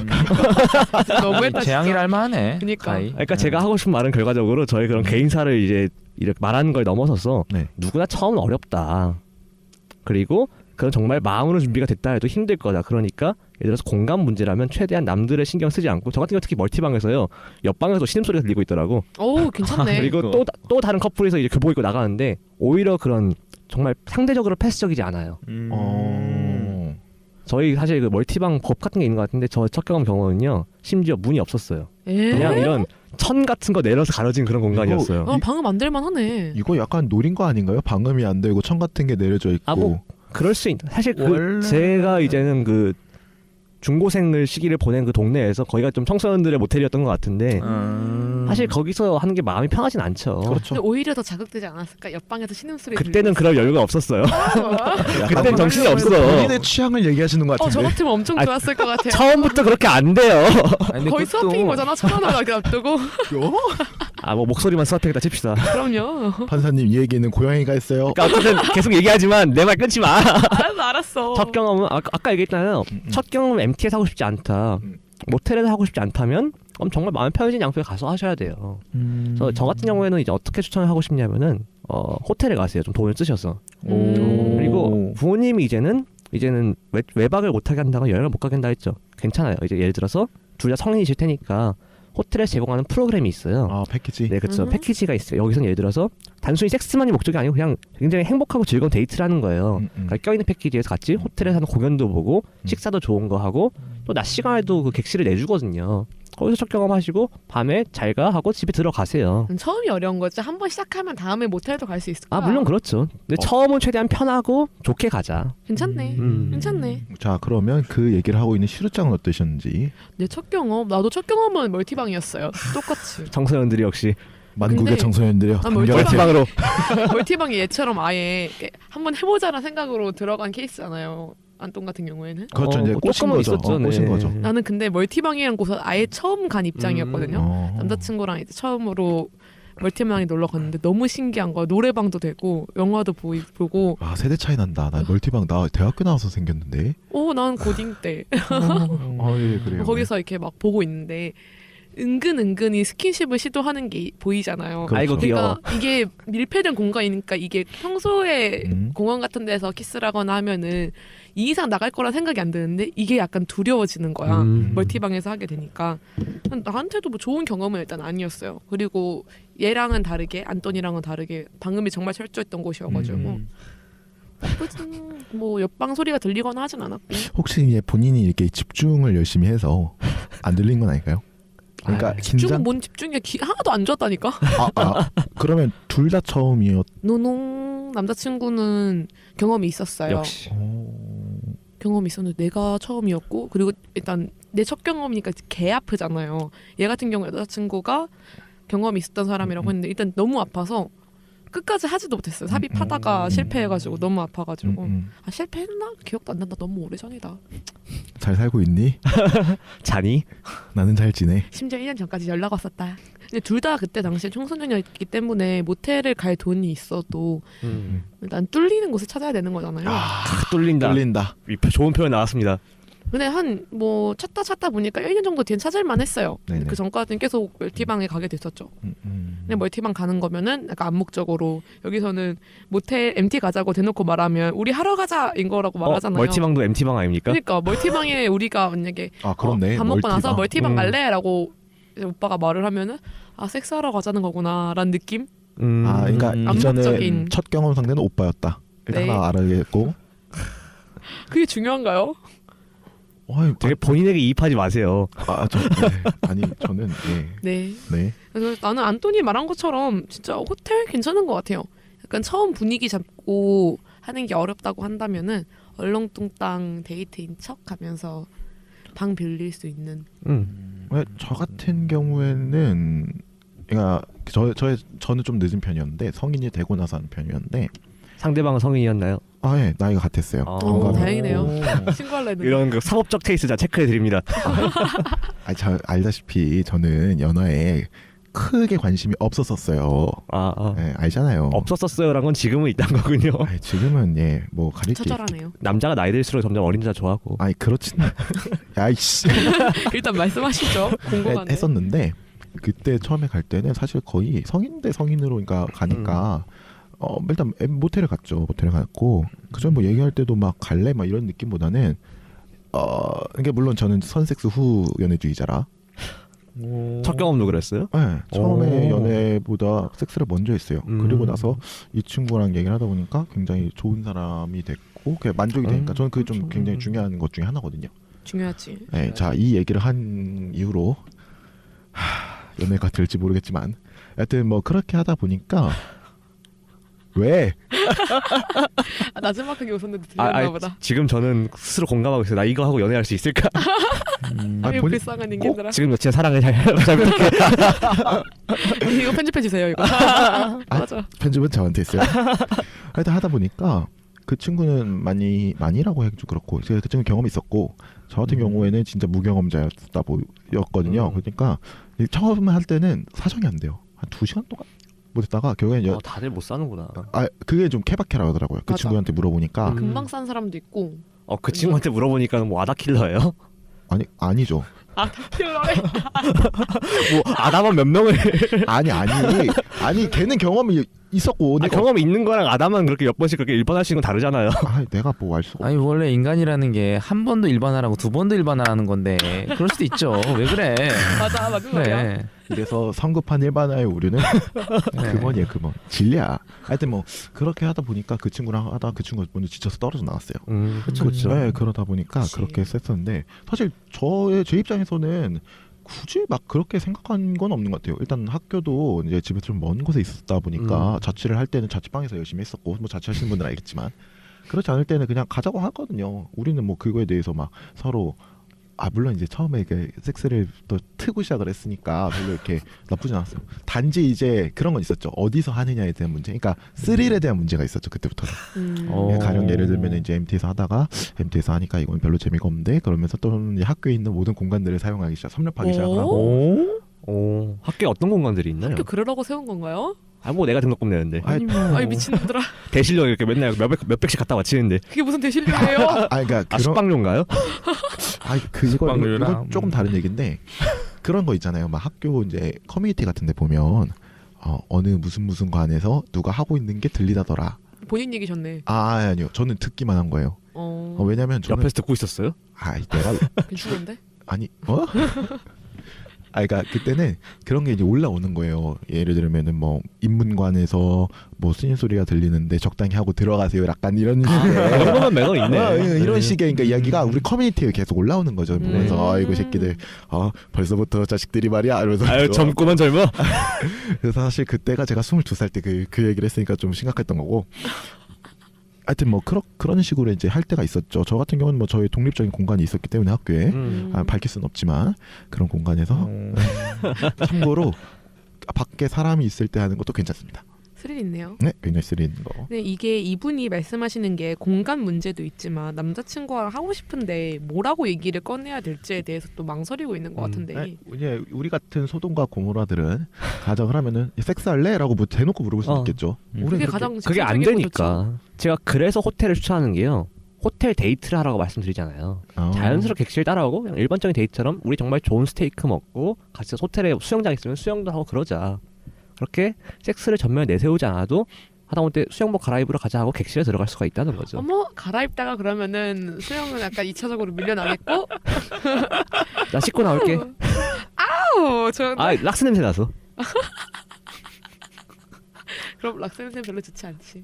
진짜 너무했다. 재앙이랄 만하네. 그니까. 가히. 그러니까 제가 하고 싶은 말은 결과적으로 저희 그런 개인사를 이제 이렇게 말하는 걸 넘어서서 네. 누구나 처음은 어렵다. 그리고 그런 정말 마음으로 준비가 됐다 해도 힘들 거다. 그러니까 예를 들어서 공간 문제라면 최대한 남들의 신경 쓰지 않고 저 같은 경우 특히 멀티방에서요. 옆방에서 신음소리가 들리고 있더라고. 오 괜찮네. 그리고 또 다른 커플에서 이제 교복 입고 나가는데 오히려 그런 정말 상대적으로 패스적이지 않아요. 저희 사실 그 멀티방 법 같은 게 있는 것 같은데 저 첫 경험은요. 심지어 문이 없었어요. 그냥 이런 천 같은 거 내려서 가려진 그런 공간이었어요. 방음 안 될만 하네. 이거 약간 노린 거 아닌가요? 방음이 안 되고 천 같은 게 내려져 있고. 아, 뭐 그럴 수 있. 사실 원래- 제가 이제는 그 중고생을 시기를 보낸 그 동네에서 거기가 좀 청소년들의 모텔이었던 것 같은데 사실 거기서 하는 게 마음이 편하진 않죠. 그렇죠. 근데 오히려 더 자극되지 않았을까? 옆방에서 신음소리. 그때는 그럴 여유가 없었어요. 약간 그땐 정신이 없어. 본인의 취향을 얘기하시는 것 저 같은데. 같으면 엄청 아, 좋았을 것 같아요. 처음부터 그렇게 안 돼요. 거의 스와핑인 거잖아. 천안을 앞두고. 아 뭐 목소리만 스와트겠다 칩시다. 그럼요. 판사님 이 얘기는 고양이가 했어요. 그러니까 어쨌든 계속 얘기하지만 내 말 끊지 마. 알았어. 첫 경험은 아까 얘기했잖아요. 첫 경험은 MT에서 하고 싶지 않다. 모텔에서 하고 싶지 않다면 정말 마음 편해진 장소에 가서 하셔야 돼요. 저 같은 경우에는 이제 어떻게 추천을 하고 싶냐면은 호텔에 가세요. 좀 돈을 쓰셔서. 그리고 부모님이 이제는 외박을 못하게 한다거나 여행을 못 가게 한다 했죠. 괜찮아요. 이제 예를 들어서 둘 다 성인이실 테니까 호텔에서 제공하는 프로그램이 있어요. 아 패키지. 네, 그렇죠. 패키지가 있어요. 여기서는 예를 들어서 단순히 섹스만이 목적이 아니고 그냥 굉장히 행복하고 즐거운 데이트를 하는 거예요. 그러니까 껴있는 패키지에서 같이 호텔에서 하는 공연도 보고 식사도 좋은 거 하고 또 낮 시간에도 그 객실을 내주거든요. 거기서 첫 경험하시고 밤에 잘 가 하고 집에 들어가세요. 처음이 어려운 거지. 한번 시작하면 다음에 모텔도 갈 수 있을 거야. 아 물론 그렇죠. 근데 처음은 최대한 편하고 좋게 가자. 괜찮네. 괜찮네. 자 그러면 그 얘기를 하고 있는 시루짱은 어떠셨는지. 내 첫 경험. 나도 첫 경험은 멀티방이었어요. 똑같이. 청소년들이 역시 만국의 근데- 청소년들이요. 난 멀티방으로 멀티방이 얘처럼 아예 한번 해보자는 생각으로 들어간 케이스잖아요. 안동 같은 경우에는. 그렇죠. 이제 꼬신 조금은 거죠. 있었죠. 꼬신 네. 거죠. 나는 근데 멀티방이라는 곳은 아예 처음 간 입장이었거든요. 남자친구랑 이제 처음으로 멀티방에 놀러 갔는데 너무 신기한 거야. 노래방도 되고 영화도 보고. 아 세대 차이 난다. 나 멀티방 나 대학교 나와서 생겼는데. 난 고딩 때 아 예 그래요. 거기서 이렇게 막 보고 있는데 은근히 스킨십을 시도하는 게 보이잖아요. 그렇죠. 아이고 귀여워. 그러니까 이게 밀폐된 공간이니까 이게 평소에 공원 같은 데서 키스를 하거나 하면은 이 이상 나갈 거란 생각이 안 드는데 이게 약간 두려워지는 거야. 멀티방에서 하게 되니까. 나한테도 뭐 좋은 경험은 일단 아니었어요. 그리고 얘랑은 다르게 안토니랑은 다르게 방음이 정말 철저했던 곳이어가지고 나쁘진 뭐 옆방 소리가 들리거나 하진 않았고. 혹시 이제 본인이 이렇게 집중을 열심히 해서 안 들린 건 아닐까요? 그러니까 집중은 긴장. 뭔 집중이야. 하나도 안 좋았다니까. 그러면 둘 다 처음이었. 노농 남자친구는 경험이 있었어요. 역시. 경험이 있었는데 내가 처음이었고 그리고 일단 내 첫 경험이니까 개 아프잖아요. 얘 같은 경우 여자친구가 경험이 있었던 사람이라고 했는데 일단 너무 아파서 끝까지 하지도 못했어요. 삽입하다가 실패해가지고 너무 아파가지고 아 실패했나? 기억도 안 난다. 너무 오래전이다. 잘 살고 있니? 자니? 나는 잘 지내. 심지어 1년 전까지 연락 왔었다. 근데 둘 다 그때 당시에 청소년이었기 때문에 모텔을 갈 돈이 있어도 일단 뚫리는 곳을 찾아야 되는 거잖아요. 뚫린다. 뚫린다. 좋은 표현 나왔습니다. 근데 한 뭐 찾다 보니까 1년 정도 뒤엔 찾을만 했어요. 네네. 그 전까지는 계속 멀티방에 가게 됐었죠. 근데 멀티방 가는 거면은 약간 암묵적으로 여기서는 모텔 MT 가자고 대놓고 말하면 우리 하러 가자인 거라고 말하잖아요. 멀티방도 MT방 아닙니까? 그러니까 멀티방에 우리가 만약에 그렇네. 밥 먹고 나서 멀티방. 멀티방 갈래라고 이제 오빠가 말을 하면은 아 섹스하러 가자는 거구나라는 느낌? 그러니까 이전에 암묵적인. 첫 경험 상대는 오빠였다. 일단 네. 하나 알아야겠고. 그게 중요한가요? 되게 본인에게 이입하지 마세요. 아니 저는 네. 네. 그래서 나는 안토니 말한 것처럼 진짜 호텔 괜찮은 것 같아요. 약간 처음 분위기 잡고 하는 게 어렵다고 한다면은 얼렁뚱땅 데이트인 척 하면서 방 빌릴 수 있는. 저 같은 경우에는 그러니까 저는 좀 늦은 편이었는데 성인이 되고 나서 하는 편이었는데 상대방은 성인이었나요? 예, 나이가 같았어요. 다행이네요. 친구할래 했는데. 이런 그 사법적 케이스 다 체크해 드립니다. 알다시피 저는 연하에 크게 관심이 없었었어요. 네, 알잖아요. 없었었어요라는 건 지금은 있다는 거군요. 지금은 뭐 가릴 게. 처절하네요. 남자가 나이 들수록 점점 어린 여자 좋아하고. 그렇진. 야이씨. 일단 말씀하시죠. 궁금하네. 했었는데 그때 처음에 갈 때는 사실 거의 성인 대 성인으로 그러니까 가니까. 일단 모텔을 갔죠. 모텔을 갔고 그전 뭐 얘기할 때도 막 갈래 막 이런 느낌보다는 이게 물론 저는 선섹스 후 연애주의자라. 첫 경험도 그랬어요? 네, 처음에 연애보다 섹스를 먼저 했어요. 그리고 나서 이 친구랑 얘기를 하다 보니까 굉장히 좋은 사람이 됐고 그냥 만족이 되니까 저는 그게 좀 굉장히 중요한 것 중에 하나거든요. 중요하지. 네, 자, 이 얘기를 한 이후로 연애가 될지 모르겠지만 하여튼 뭐 그렇게 하다 보니까 왜? 나지막하게 웃었는데 들렸나 보다. 지금 저는 스스로 공감하고 있어요. 나 이거 하고 연애할 수 있을까? 아유 불쌍한 인간들아. 지금 제 사랑을 잘 부탁해. 이거 편집해 주세요. 이거. 맞아. 편집은 저한테 있어요. 하여튼 하다 보니까 그 친구는 많이라고 해도 그렇고 그 친구 경험이 있었고 저 같은 경우에는 진짜 무경험자였다 보였거든요. 그러니까 처음 할 때는 사정이 안 돼요. 한 2시간 동안 못했다가 결국엔 다들 못 사는구나. 그게 좀 케바케라 하더라고요. 그 맞아. 친구한테 물어보니까 금방 싼 사람도 있고. 그 친구한테 물어보니까 뭐 아다킬러예요? 아니죠. 아다킬러래. 뭐 아담한 몇 명을 아니 걔는 경험이 있었고 경험이 있는 거랑 아담한 그렇게 몇 번씩 그렇게 일반화시는 건 다르잖아요. 내가 뭐 알 수가. 아니 원래 인간이라는 게 한 번도 일반화라고 두 번도 일반화하는 건데 그럴 수도 있죠. 왜 그래? 맞아 맞은 말이야. 네. 그래서 성급한 일반화의 우려는 그만이에요. 그만. 진리야. 하여튼 뭐 그렇게 하다 보니까 그 친구랑 하다 그 친구가 먼저 지쳐서 떨어져 나왔어요. 그렇죠. 네, 그러다 보니까 그렇게 했었는데 사실 제 입장에서는 굳이 막 그렇게 생각한 건 없는 것 같아요. 일단 학교도 이제 집에서 좀 먼 곳에 있었다 보니까 자취를 할 때는 자취방에서 열심히 했었고 뭐 자취하시는 분들은 알겠지만 그렇지 않을 때는 그냥 가자고 하거든요. 우리는 뭐 그거에 대해서 막 서로 물론 이제 처음에 이렇게 섹스를 또 트고 시작을 했으니까 별로 이렇게 나쁘진 않았어요. 단지 이제 그런 건 있었죠. 어디서 하느냐에 대한 문제. 그러니까 스릴에 대한 문제가 있었죠. 그때부터는. 가령 예를 들면 이제 MT에서 하다가 MT에서 하니까 이건 별로 재미가 없는데 그러면서 또 학교에 있는 모든 공간들을 사용하기 섭렵하기 시작을 하고. 학교에 어떤 공간들이 있나요? 학교 그러라고 세운 건가요? 뭐 내가 등록금 내는데. 아니 미친놈들아. 대실력 이렇게 맨날 몇백씩 갖다 바치는데. 그게 무슨 대실력이에요? 그러니까 숙박료인가요? 이건 조금 다른 얘기인데 그런 거 있잖아요. 막 학교 이제 커뮤니티 같은데 보면 어느 무슨 관에서 누가 하고 있는 게 들리다더라. 본인 얘기셨네. 아니요. 저는 듣기만 한 거예요. 왜냐면 저는 옆에서 듣고 있었어요? 내가 괜찮은데? 아니 그러니까 그때는 그런 게 이제 올라오는 거예요. 예를 들면은 뭐 인문관에서 뭐 스님 소리가 들리는데 적당히 하고 들어가세요. 약간 이런 식의 그런 매너 있네. 이런 식의 그러니까 이야기가 우리 커뮤니티에 계속 올라오는 거죠. 보면서 이거 새끼들 벌써부터 자식들이 말이야 이러면서 아유 젊구만 젊어. 그래서 사실 그때가 제가 22살 때 그 얘기를 했으니까 좀 심각했던 거고. 하여튼 뭐 그런 식으로 이제 할 때가 있었죠. 저 같은 경우는 뭐 저희 독립적인 공간이 있었기 때문에 학교에 밝힐 수는 없지만 그런 공간에서 참고로 밖에 사람이 있을 때 하는 것도 괜찮습니다. 스릴 있네요. 네, 굉장히 스릴 있는 거. 네, 이게 이분이 말씀하시는 게 공간 문제도 있지만 남자친구와 하고 싶은데 뭐라고 얘기를 꺼내야 될지에 대해서 또 망설이고 있는 것 같은데. 네, 이제 우리 같은 소동과 고모라들은 가정을 하면은 섹스할래?라고 뭐 대놓고 물어볼 수 있겠죠. 그게 가장 그게 안 되니까. 제가 그래서 호텔을 추천하는 게요. 호텔 데이트를 하라고 말씀드리잖아요. 자연스럽게 객실 따라오고 그냥 일반적인 데이트처럼 우리 정말 좋은 스테이크 먹고 같이 호텔에 수영장 있으면 수영도 하고 그러자. 그렇게 섹스를 전면에 내세우지 않아도 하다못해 수영복 갈아입으러 가자 하고 객실에 들어갈 수가 있다는 거죠. 어머, 갈아입다가 그러면은 수영은 약간 2차적으로 밀려나겠고. 나 씻고 나올게. 아우, 락스 냄새 나서. 그럼 락스 냄새 별로 좋지 않지.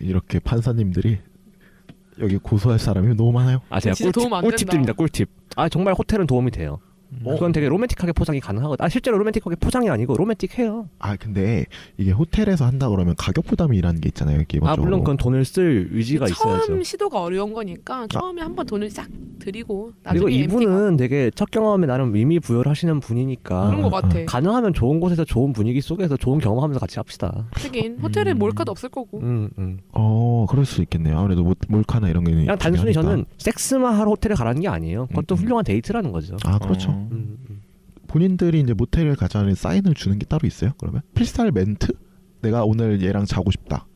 이렇게 판사님들이 여기 고소할 사람이 너무 많아요. 제가 진짜 도움 안 꿀팁 드립니다. 꿀팁. 정말 호텔은 도움이 돼요. 그건 되게 로맨틱하게 포장이 가능하거든. 실제로 로맨틱하게 포장이 아니고 로맨틱해요. 근데 이게 호텔에서 한다 그러면 가격 부담이라는 게 있잖아요. 기본적으로. 물론 그건 돈을 쓸 의지가 있어야죠. 처음 시도가 어려운 거니까 처음에 한번 돈을 싹 들이고 그리고 나중에 이분은 되게 첫 경험에 나름 의미 부여를 하시는 분이니까 그런 것 같아. 가능하면 좋은 곳에서 좋은 분위기 속에서 좋은 경험하면서 같이 합시다. 하긴 호텔에 몰카도 없을 거고. 그럴 수 있겠네요. 아무래도 몰카나 이런 게 그냥 단순히 저는 섹스만 하러 호텔에 가라는 게 아니에요. 그것도 훌륭한 데이트라는 거죠. 그렇죠. 본인들이 이제 모텔을 가자는 사인을 주는 게 따로 있어요? 그러면 필살 멘트? 내가 오늘 얘랑 자고 싶다.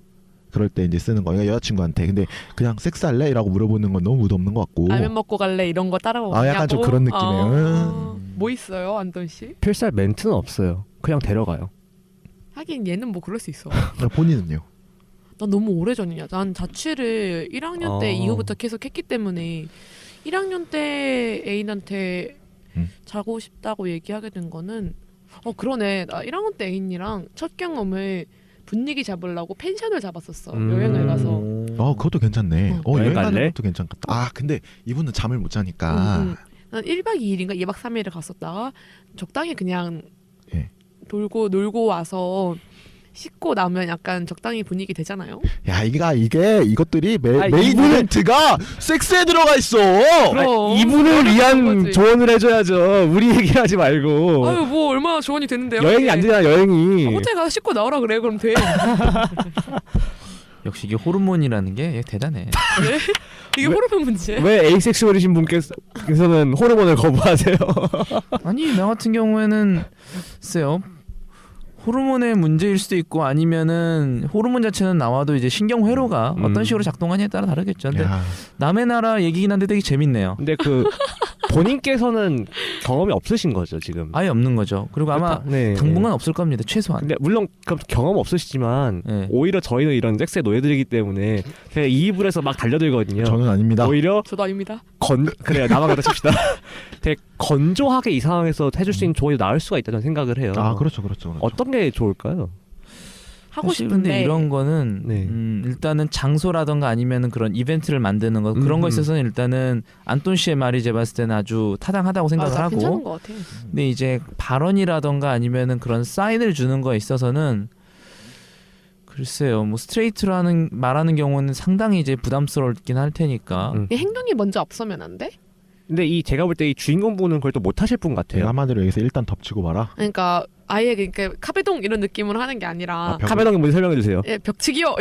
그럴 때 이제 쓰는 거예요. 여자친구한테. 근데 그냥 섹스할래? 라고 물어보는 건 너무 무덤는 것 같고. 라면 먹고 갈래? 이런 거 따라오냐고. 약간 좀 그런 느낌이에요. 뭐 있어요, 안돈 씨? 필살 멘트는 없어요. 그냥 데려가요. 하긴 얘는 뭐 그럴 수 있어. 본인은요? 난 너무 오래전이냐. 난 자취를 1학년 때 이후부터 계속 했기 때문에 1학년 때 애인한테 자고 싶다고 얘기하게 된 거는 그러네. 나 1학년 때 애인이랑 첫 경험을 분위기 잡으려고 펜션을 잡았었어. 여행을 가서. 그것도 괜찮네. 여행 가는 갈래? 것도 괜찮겠다. 근데 이분은 잠을 못 자니까. 난 1박 2일인가 2박 3일을 갔었다가 적당히 그냥 놀고 와서 씻고 나면 약간 적당히 분위기 되잖아요. 이것들이 메인 이벤트가 섹스에 들어가 있어. 이분을 위한 조언을 해줘야죠. 우리 얘기를 하지 말고. 뭐 얼마나 조언이 되는데요. 여행이 안 되잖아. 여행이. 호텔 가서 씻고 나오라 그래. 그럼 돼. 역시 이게 호르몬이라는 게 대단해. 네? 이게 호르몬 문제. 왜 에이섹슈얼이신 분께서는 호르몬을 거부하세요? 아니 나 같은 경우에는 글쎄요. 호르몬의 문제일 수도 있고 아니면은 호르몬 자체는 나와도 이제 신경 회로가 어떤 식으로 작동하냐에 따라 다르겠죠. 근데 남의 나라 얘기긴 한데 되게 재밌네요. 근데 본인께서는 경험이 없으신 거죠 지금. 아예 없는 거죠. 그리고 아마 당분간 없을 겁니다. 최소한. 근데 물론 경험 없으시지만 오히려 저희는 이런 섹스의 노예들이기 때문에 그냥 이입을 해서 막 달려들거든요. 저는 아닙니다. 오히려 저도 아닙니다. 그래요. 나만 그렇다 칩시다. 되게 건조하게 이 상황에서 해줄 수 있는 조언이 나을 수가 있다는 생각을 해요. 그렇죠. 어떤 게 좋을까요? 하고 싶은데 근데 이런 거는 일단은 장소라던가 아니면은 그런 이벤트를 만드는 거 그런 거 있어서는 일단은 안돈 씨의 말이 제가 봤을 때는 아주 타당하다고 생각을 하고. 괜찮은 것 같아. 근데 이제 발언이라던가 아니면은 그런 사인을 주는 거에 있어서는 글쎄요, 뭐 스트레이트로 말하는 경우는 상당히 이제 부담스럽긴 할 테니까. 행동이 먼저 앞서면 안 돼? 근데 제가 볼 때 이 주인공 분은 그걸 또 못하실 분 같아요. 한마디로 여기서 일단 덮치고 봐라. 그러니까 카베동 이런 느낌으로 하는 게 아니라 카베동이 뭔지 설명해 주세요. 벽치기요.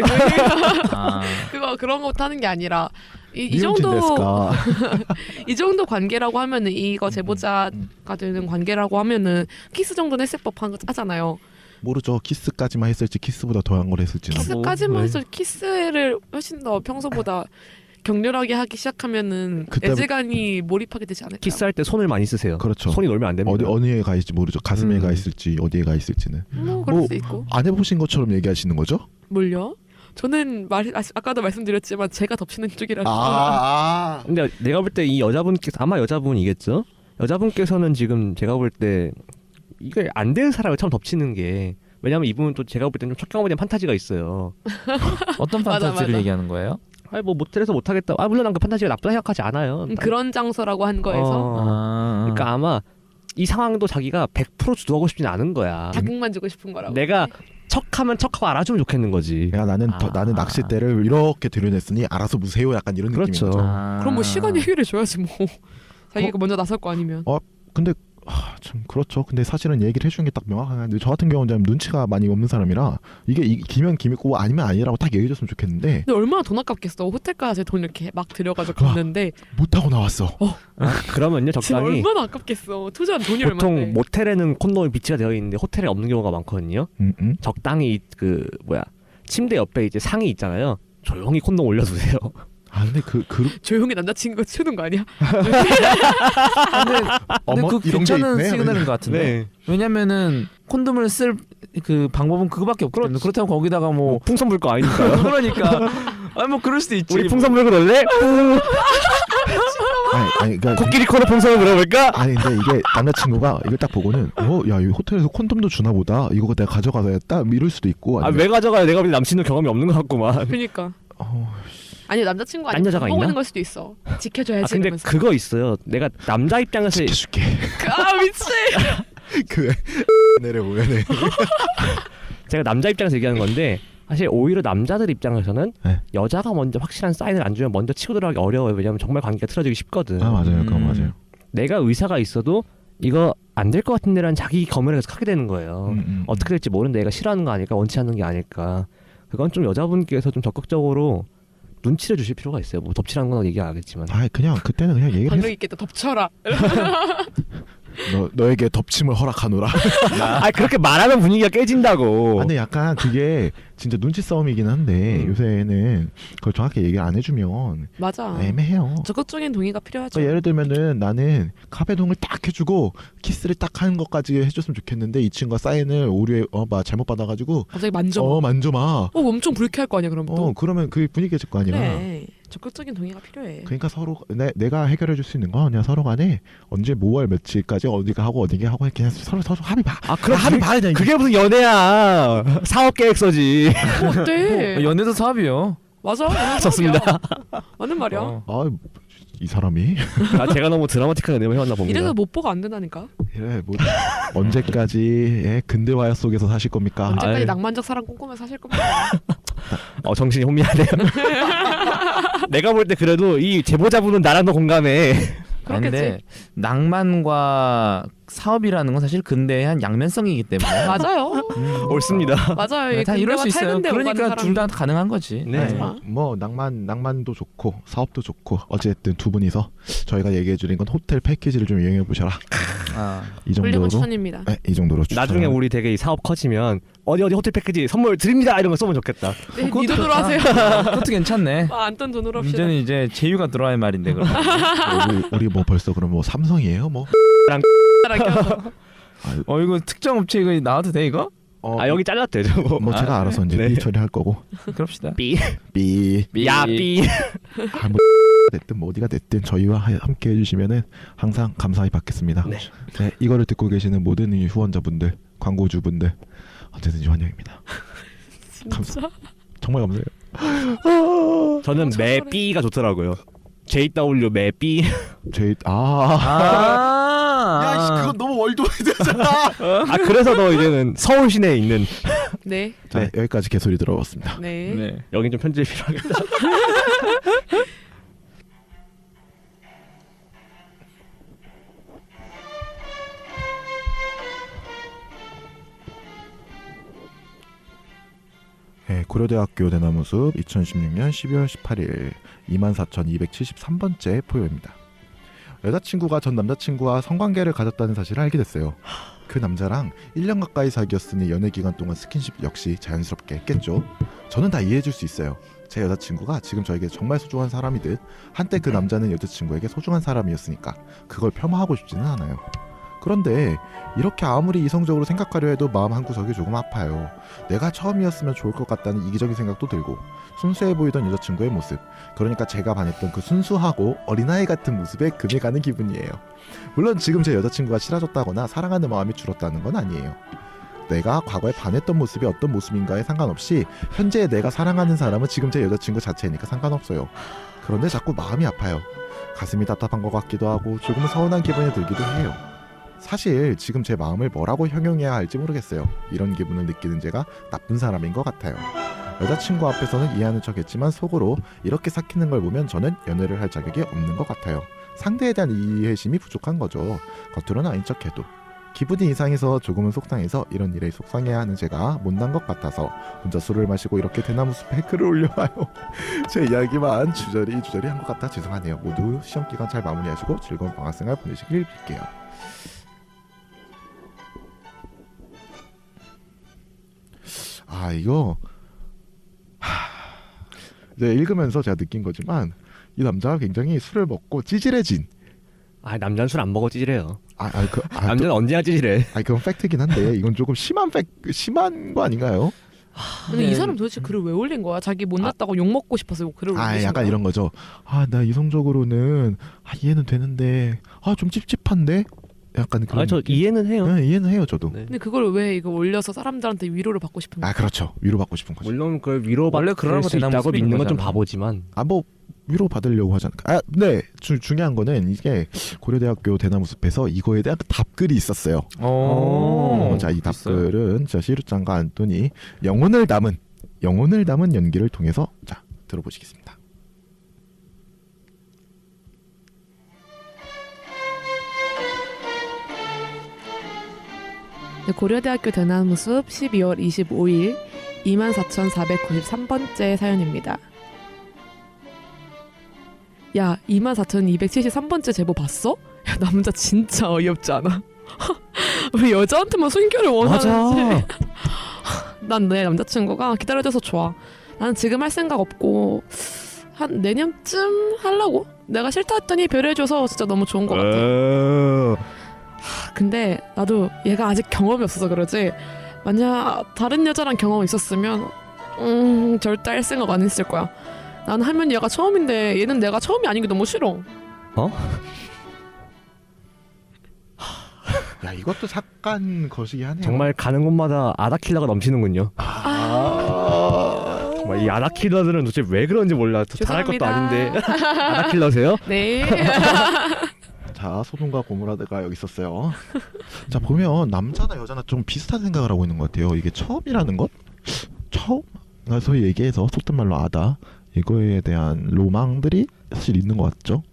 그런 것부터 하는 게 아니라 이 정도 관계라고 하면은 이거 제보자가 되는 관계라고 하면은 키스 정도는 했을 법한 하잖아요. 모르죠. 키스까지만 했을지 키스보다 더한 걸 했을지는. 키스까지만 했을 키스를 훨씬 더 평소보다 격렬하게 하기 시작하면은 그때부터- 애지간히 몰입하게 되지 않을까요? 키스할 때 손을 많이 쓰세요. 그렇죠. 손이 놀면 안 됩니다. 어디에 가 있을지 모르죠. 가슴에 음. 가 있을지 어디에 가 있을지는. 그럴 뭐- 수도 있고. 안 해보신 것처럼 얘기하시는 거죠? 뭘요? 저는 아까도 말씀드렸지만 제가 덮치는 쪽이라서. 근데 내가 볼 때 이 여자분께서 아마 여자분이겠죠. 여자분께서는 지금 제가 볼 때 이게 안 되는 사람을 처음 덮치는 게 왜냐면 이분은 또 제가 볼 때는 좀 첫 경험에 대한 판타지가 있어요. 어떤 맞아, 판타지를 맞아. 얘기하는 거예요? 아니 뭐 모텔에서 못하겠다. 물론 난 그 판타지가 나쁘다 생각하지 않아요. 그런 장소라고 한 거에서 그러니까 아마 이 상황도 자기가 100% 주도하고 싶진 않은 거야. 자극만 주고 싶은 거라고. 내가 척하면 척하고 알아주면 좋겠는 거지. 야, 나는 나는 낚싯대를 이렇게 들여냈으니 알아서 무세요. 약간 이런 느낌인 그렇죠. 거죠. 그럼 뭐 시간 얘기를 줘야지 뭐. 자기가 먼저 나설 거 아니면. 근데 참 그렇죠. 근데 사실은 얘기를 해주는 게 딱 명확한데 저 같은 경우는 좀 눈치가 많이 없는 사람이라 이게 기면 김이고 아니면 아니라고 딱 얘기해줬으면 좋겠는데 근데 얼마나 돈 아깝겠어. 호텔까지 돈 이렇게 막 들여가지고 와. 갔는데 못하고 나왔어. 그러면요 지금 적당히 얼마나 아깝겠어. 투자한 돈이 보통 얼마인데. 모텔에는 콘돔이 비치가 되어 있는데 호텔에 없는 경우가 많거든요. 적당히 그 침대 옆에 이제 상이 있잖아요. 조용히 콘돔 올려두세요. 근데 그 조용히 남자친구가 치우는 거 아니야? 근데 어머, 그 이런 게 괜찮은 있네? 시그널인 것 같은데. 왜냐면은 콘돔을 쓸 그 방법은 그거밖에 없기 때문에 그렇다고 거기다가 뭐 풍선 불 거 아니니까요. 그러니까 뭐 그럴 수도 있지. 우리 풍선 불고 놀래? 아니 그러니까 코끼리 코로 풍선을 불어볼까? 아니 근데 이게 남자친구가 이걸 딱 보고는 야 이 호텔에서 콘돔도 주나 보다 이거 내가 가져가야겠다 이럴 수도 있고 아니면 왜 가져가요? 내가 볼 때 남친도 경험이 없는 것 같구만. 그러니까. 어, 아니 남자친구 딴 아니면 여자가 보고 있나? 있는 걸 수도 있어. 지켜줘야지 근데 이러면서. 그거 있어요. 내가 남자 입장에서 지켜줄게. 미치. 그 내려 보면은 제가 남자 입장에서 얘기하는 건데 사실 오히려 남자들 입장에서는 네. 여자가 먼저 확실한 사인을 안 주면 먼저 치고 들어가기 어려워요. 왜냐면 정말 관계가 틀어지기 쉽거든. 맞아요 그건 맞아요. 내가 의사가 있어도 이거 안 될 것 같은데라는 자기 검열을 계속 하게 되는 거예요. 어떻게 될지 모르는데 얘가 싫어하는 거 아닐까 원치 않는 게 아닐까. 그건 좀 여자분께서 좀 적극적으로 눈치를 주실 필요가 있어요. 뭐 덮치라는 건 얘기 안 하겠지만. 그냥 그때는 그냥 얘기를 방력 했어. 있겠다. 덮쳐라. 너에게 덮침을 허락하노라. 그렇게 말하면 분위기가 깨진다고. 근데 약간 그게 진짜 눈치 싸움이긴 한데 요새는 그걸 정확히 얘기를 안 해주면 맞아. 애매해요. 적극적인 동의가 필요하죠. 그러니까 예를 들면은 나는 카페동을 딱 해주고 키스를 딱 하는 것까지 해줬으면 좋겠는데 이 친구가 사인을 오류에 잘못 받아가지고 갑자기 만져. 만져마. 엄청 불쾌할 거 아니야 그럼 또. 그러면 그 분위기가 질 거 아니야. 그래. 적극적인 동의가 필요해. 그러니까 서로 내가 해결해 줄 수 있는 건 그냥 서로 간에 언제 뭐월 며칠까지 어디가 하고 어디가 하고 그냥 서로 합의 봐. 그럼 합의 봐야 돼. 그게 무슨 연애야. 사업 계획서지. 어때? 연애도 사업이요. 맞아. 맞는 좋습니다. 말이야. 맞는 말이야. 이 사람이 제가 너무 드라마틱한 연애를 해왔나 봅니다. 이래서 못 보고 안 된다니까. 그래 뭐 언제까지 근대화야 속에서 사실 겁니까? 언제까지 아이. 낭만적 사랑 꿈꾸며 사실 겁니까? 정신이 혼미하네요. 내가 볼 때 그래도 이 제보자분은 나랑도 공감해. 근데 낭만과 사업이라는 건 사실 근대의 한 양면성이기 때문에 맞아요. 옳습니다. 맞아요. 다 이럴 수 있어요. 탈근대 오가는 그러니까 둘 다 사람이. 가능한 거지. 네. 맞아. 뭐 낭만도 좋고 사업도 좋고 어쨌든 두 분이서 저희가 얘기해 드린 건 호텔 패키지를 좀 이용해 보셔라. 이 정도로 훌륭한 추천입니다. 네, 이 정도로 추천. 나중에 우리 되게 이 사업 커지면 어디 호텔 패키지 선물 드립니다 이런 거 써면 좋겠다. 네, 니 돈으로 하세요. 그것도 괜찮네. 안던 돈으로 합시다. 문제는 이제 제휴가 들어와야 말인데 그럼. 우리 뭐 벌써 그럼 뭐 삼성이에요 뭐? 이거 특정 업체 이거 나와도 돼 이거? 여기 잘랐대 저거. 뭐 제가 알아서 이제 네. 삐 처리할 거고. 그럽시다. 삐. 야 삐. 뭐 됐든 뭐 어디가 됐든 저희와 함께 해주시면은 항상 감사히 받겠습니다. 네. 네, 이거를 듣고 계시는 모든 이 후원자분들, 광고주분들 언제든지 환영입니다. 진짜? 정말 감사해요. 저는 매 삐가 좋더라고요. JW 매 삐. 그건 너무 월드와이드잖아. 그래서 너 이제는 서울 시내에 있는. 네. 네, 여기까지 개소리 들어봤습니다. 네. 네. 여긴 좀 편집 필요하겠다. 네, 고려대학교 대나무숲 2016년 12월 18일 24,273번째 포효입니다. 여자친구가 전 남자친구와 성관계를 가졌다는 사실을 알게 됐어요. 그 남자랑 1년 가까이 사귀었으니 연애 기간 동안 스킨십 역시 자연스럽게 했겠죠. 저는 다 이해해줄 수 있어요. 제 여자친구가 지금 저에게 정말 소중한 사람이듯 한때 그 남자는 여자친구에게 소중한 사람이었으니까 그걸 폄하하고 싶지는 않아요. 그런데 이렇게 아무리 이성적으로 생각하려 해도 마음 한구석이 조금 아파요. 내가 처음이었으면 좋을 것 같다는 이기적인 생각도 들고 순수해 보이던 여자친구의 모습, 그러니까 제가 반했던 그 순수하고 어린아이 같은 모습에 금이 가는 기분이에요. 물론 지금 제 여자친구가 싫어졌다거나 사랑하는 마음이 줄었다는 건 아니에요. 내가 과거에 반했던 모습이 어떤 모습인가에 상관없이 현재 내가 사랑하는 사람은 지금 제 여자친구 자체니까 상관없어요. 그런데 자꾸 마음이 아파요. 가슴이 답답한 것 같기도 하고 조금은 서운한 기분이 들기도 해요. 사실 지금 제 마음을 뭐라고 형용해야 할지 모르겠어요. 이런 기분을 느끼는 제가 나쁜 사람인 것 같아요. 여자친구 앞에서는 이해하는 척 했지만 속으로 이렇게 삭히는 걸 보면 저는 연애를 할 자격이 없는 것 같아요. 상대에 대한 이해심이 부족한 거죠. 겉으로는 아닌 척해도. 기분이 이상해서 조금은 속상해서 이런 일에 속상해하는 제가 못난 것 같아서 혼자 술을 마시고 이렇게 대나무 숲에 글을 올려봐요. 제 이야기만 주저리 한 것 같아 죄송하네요. 모두 시험기간 잘 마무리하시고 즐거운 방학생활 보내시길 빌게요. 아 이거 이제 읽으면서 제가 느낀 거지만 이 남자가 굉장히 술을 먹고 찌질해진. 남자는 술 안 먹어 찌질해요. 남자는 언제나 찌질해. 그건 팩트긴 한데 이건 조금 심한 거 아닌가요? 근데 이 사람 도대체 글을 왜 올린 거야? 자기 못났다고 욕 먹고 싶어서 글을 올린 거야? 약간 이런 거죠. 나 이성적으로는 이해는 되는데 좀 찝찝한데? 약간 그런. 저 이해는 해요. 네, 이해는 해요 저도. 네. 근데 그걸 왜 이거 올려서 사람들한테 위로를 받고 싶은 거야? 그렇죠. 위로받고 싶은 거죠. 물론 그걸 위로받을 수 있다고 믿는 건 좀 바보지만. 뭐 위로 받으려고 하잖아요. 네. 중요한 거는 이게 고려대학교 대나무숲에서 이거에 대한 답글이 있었어요. 자, 이 답글은 자 시루짱과 안토니 영혼을 담은 연기를 통해서 자 들어보시겠습니다. 네, 고려대학교 대나무숲 12월 25일 24,493번째 사연입니다. 야, 24,273번째 제보 봤어? 야, 남자 진짜 어이없지 않아? 우리 여자한테만 순결을 원하는지. 맞아. 난 내 남자친구가 기다려줘서 좋아. 나는 지금 할 생각 없고 한 내년쯤 하려고. 내가 싫다 했더니 배려해줘서 진짜 너무 좋은 것 같아. 근데 나도 얘가 아직 경험이 없어서 그러지 만약 다른 여자랑 경험이 있었으면 절대 할 생각 안 했을 거야. 나는 하면 얘가 처음인데 얘는 내가 처음이 아닌 게 너무 싫어. 야 이것도 삭간 것이기 하네요. 정말 가는 곳마다 아다킬러가 넘치는군요. 정말 이 아다킬러들은 도대체 왜 그런지 몰라. 잘할 것도 아닌데. 아다킬러세요? 네. 자 소동과 고무라드가 여기 있었어요. 자 보면 남자나 여자나 좀 비슷한 생각을 하고 있는 것 같아요. 이게 처음이라는 것? 처음? 소위 얘기해서 속된 말로 아다 이거에 대한 로망들이 사실 있는 것 같죠?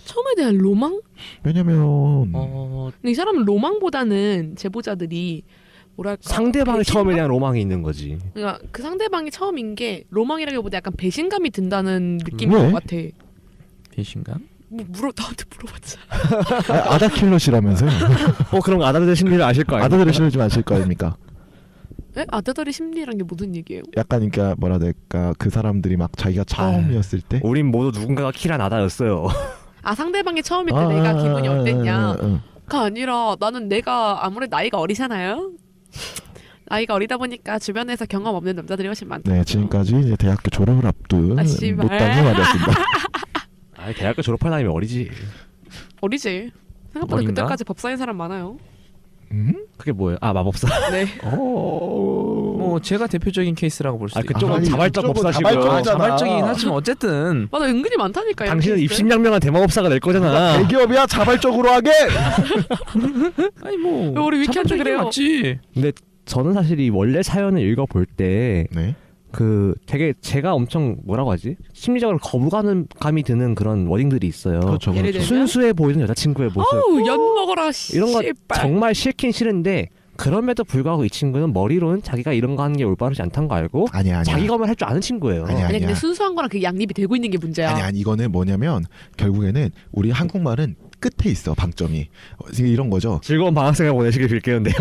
처음에 대한 로망? 왜냐면 근데 이 사람은 로망보다는 제보자들이 뭐랄까 상대방의 처음에 대한 로망이 있는 거지. 그러니까 그 상대방이 처음인 게 로망이라기보다 약간 배신감이 든다는 느낌인 것 같아. 배신감? 나한테 물어봤자. 아다킬러시라면서요? 그럼 아다들의 심리를 아실 거 아닙니까? 아다들의 심리를 좀 아실 거 아닙니까? 에? 아다들의 심리란 게 무슨 얘기예요? 약간 그러니까 뭐라 될까 그 사람들이 막 자기가 처음이었을 때 우린 모두 누군가가 킬한 아다였어요. 상대방이 처음일 때 내가 기분이 어땠냐가 아니라 나는 내가 아무래도 나이가 어리잖아요. 나이가 어리다 보니까 주변에서 경험 없는 남자들이 훨씬 많다. 네, 지금까지 이제 대학교 졸업을 앞둔 못당의 말이었습니다. 대학교 졸업할 나이면 어리지. 어리지. 생각보다 어린가? 그때까지 법사인 사람 많아요. 그게 뭐예요? 마법사. 네. 뭐 제가 대표적인 케이스라고 볼 수 있어요. 그쪽은 자발적 법사시고요. 자발적이긴 하지만 어쨌든 맞아, 은근히 많다니까요. 당신은 입신양명한 대마법사가 될 거잖아. 대기업이야 자발적으로 하게. 아니 뭐 우리 위키한테 자발적인 게 그래요. 맞지. 근데 저는 사실 이 원래 사연을 읽어볼 때 네. 되게 제가 엄청 뭐라고 하지? 심리적으로 거부감이 드는 그런 워딩들이 있어요. 그렇죠. 예를 들면? 순수해 보이는 여자친구의 모습. 연 먹어라. 이런 거 씨발. 정말 싫긴 싫은데 그럼에도 불구하고 이 친구는 머리로는 자기가 이런 거 하는 게 올바르지 않다는 거 알고 아니야. 자기 검을 할 줄 아는 친구예요. 아니야. 아니 근데 순수한 거랑 그 양립이 되고 있는 게 문제야. 아니 이거는 뭐냐면 결국에는 우리 한국말은 끝에 있어 방점이. 이런 거죠. 즐거운 방학생활 보내시길 빌게요인데요.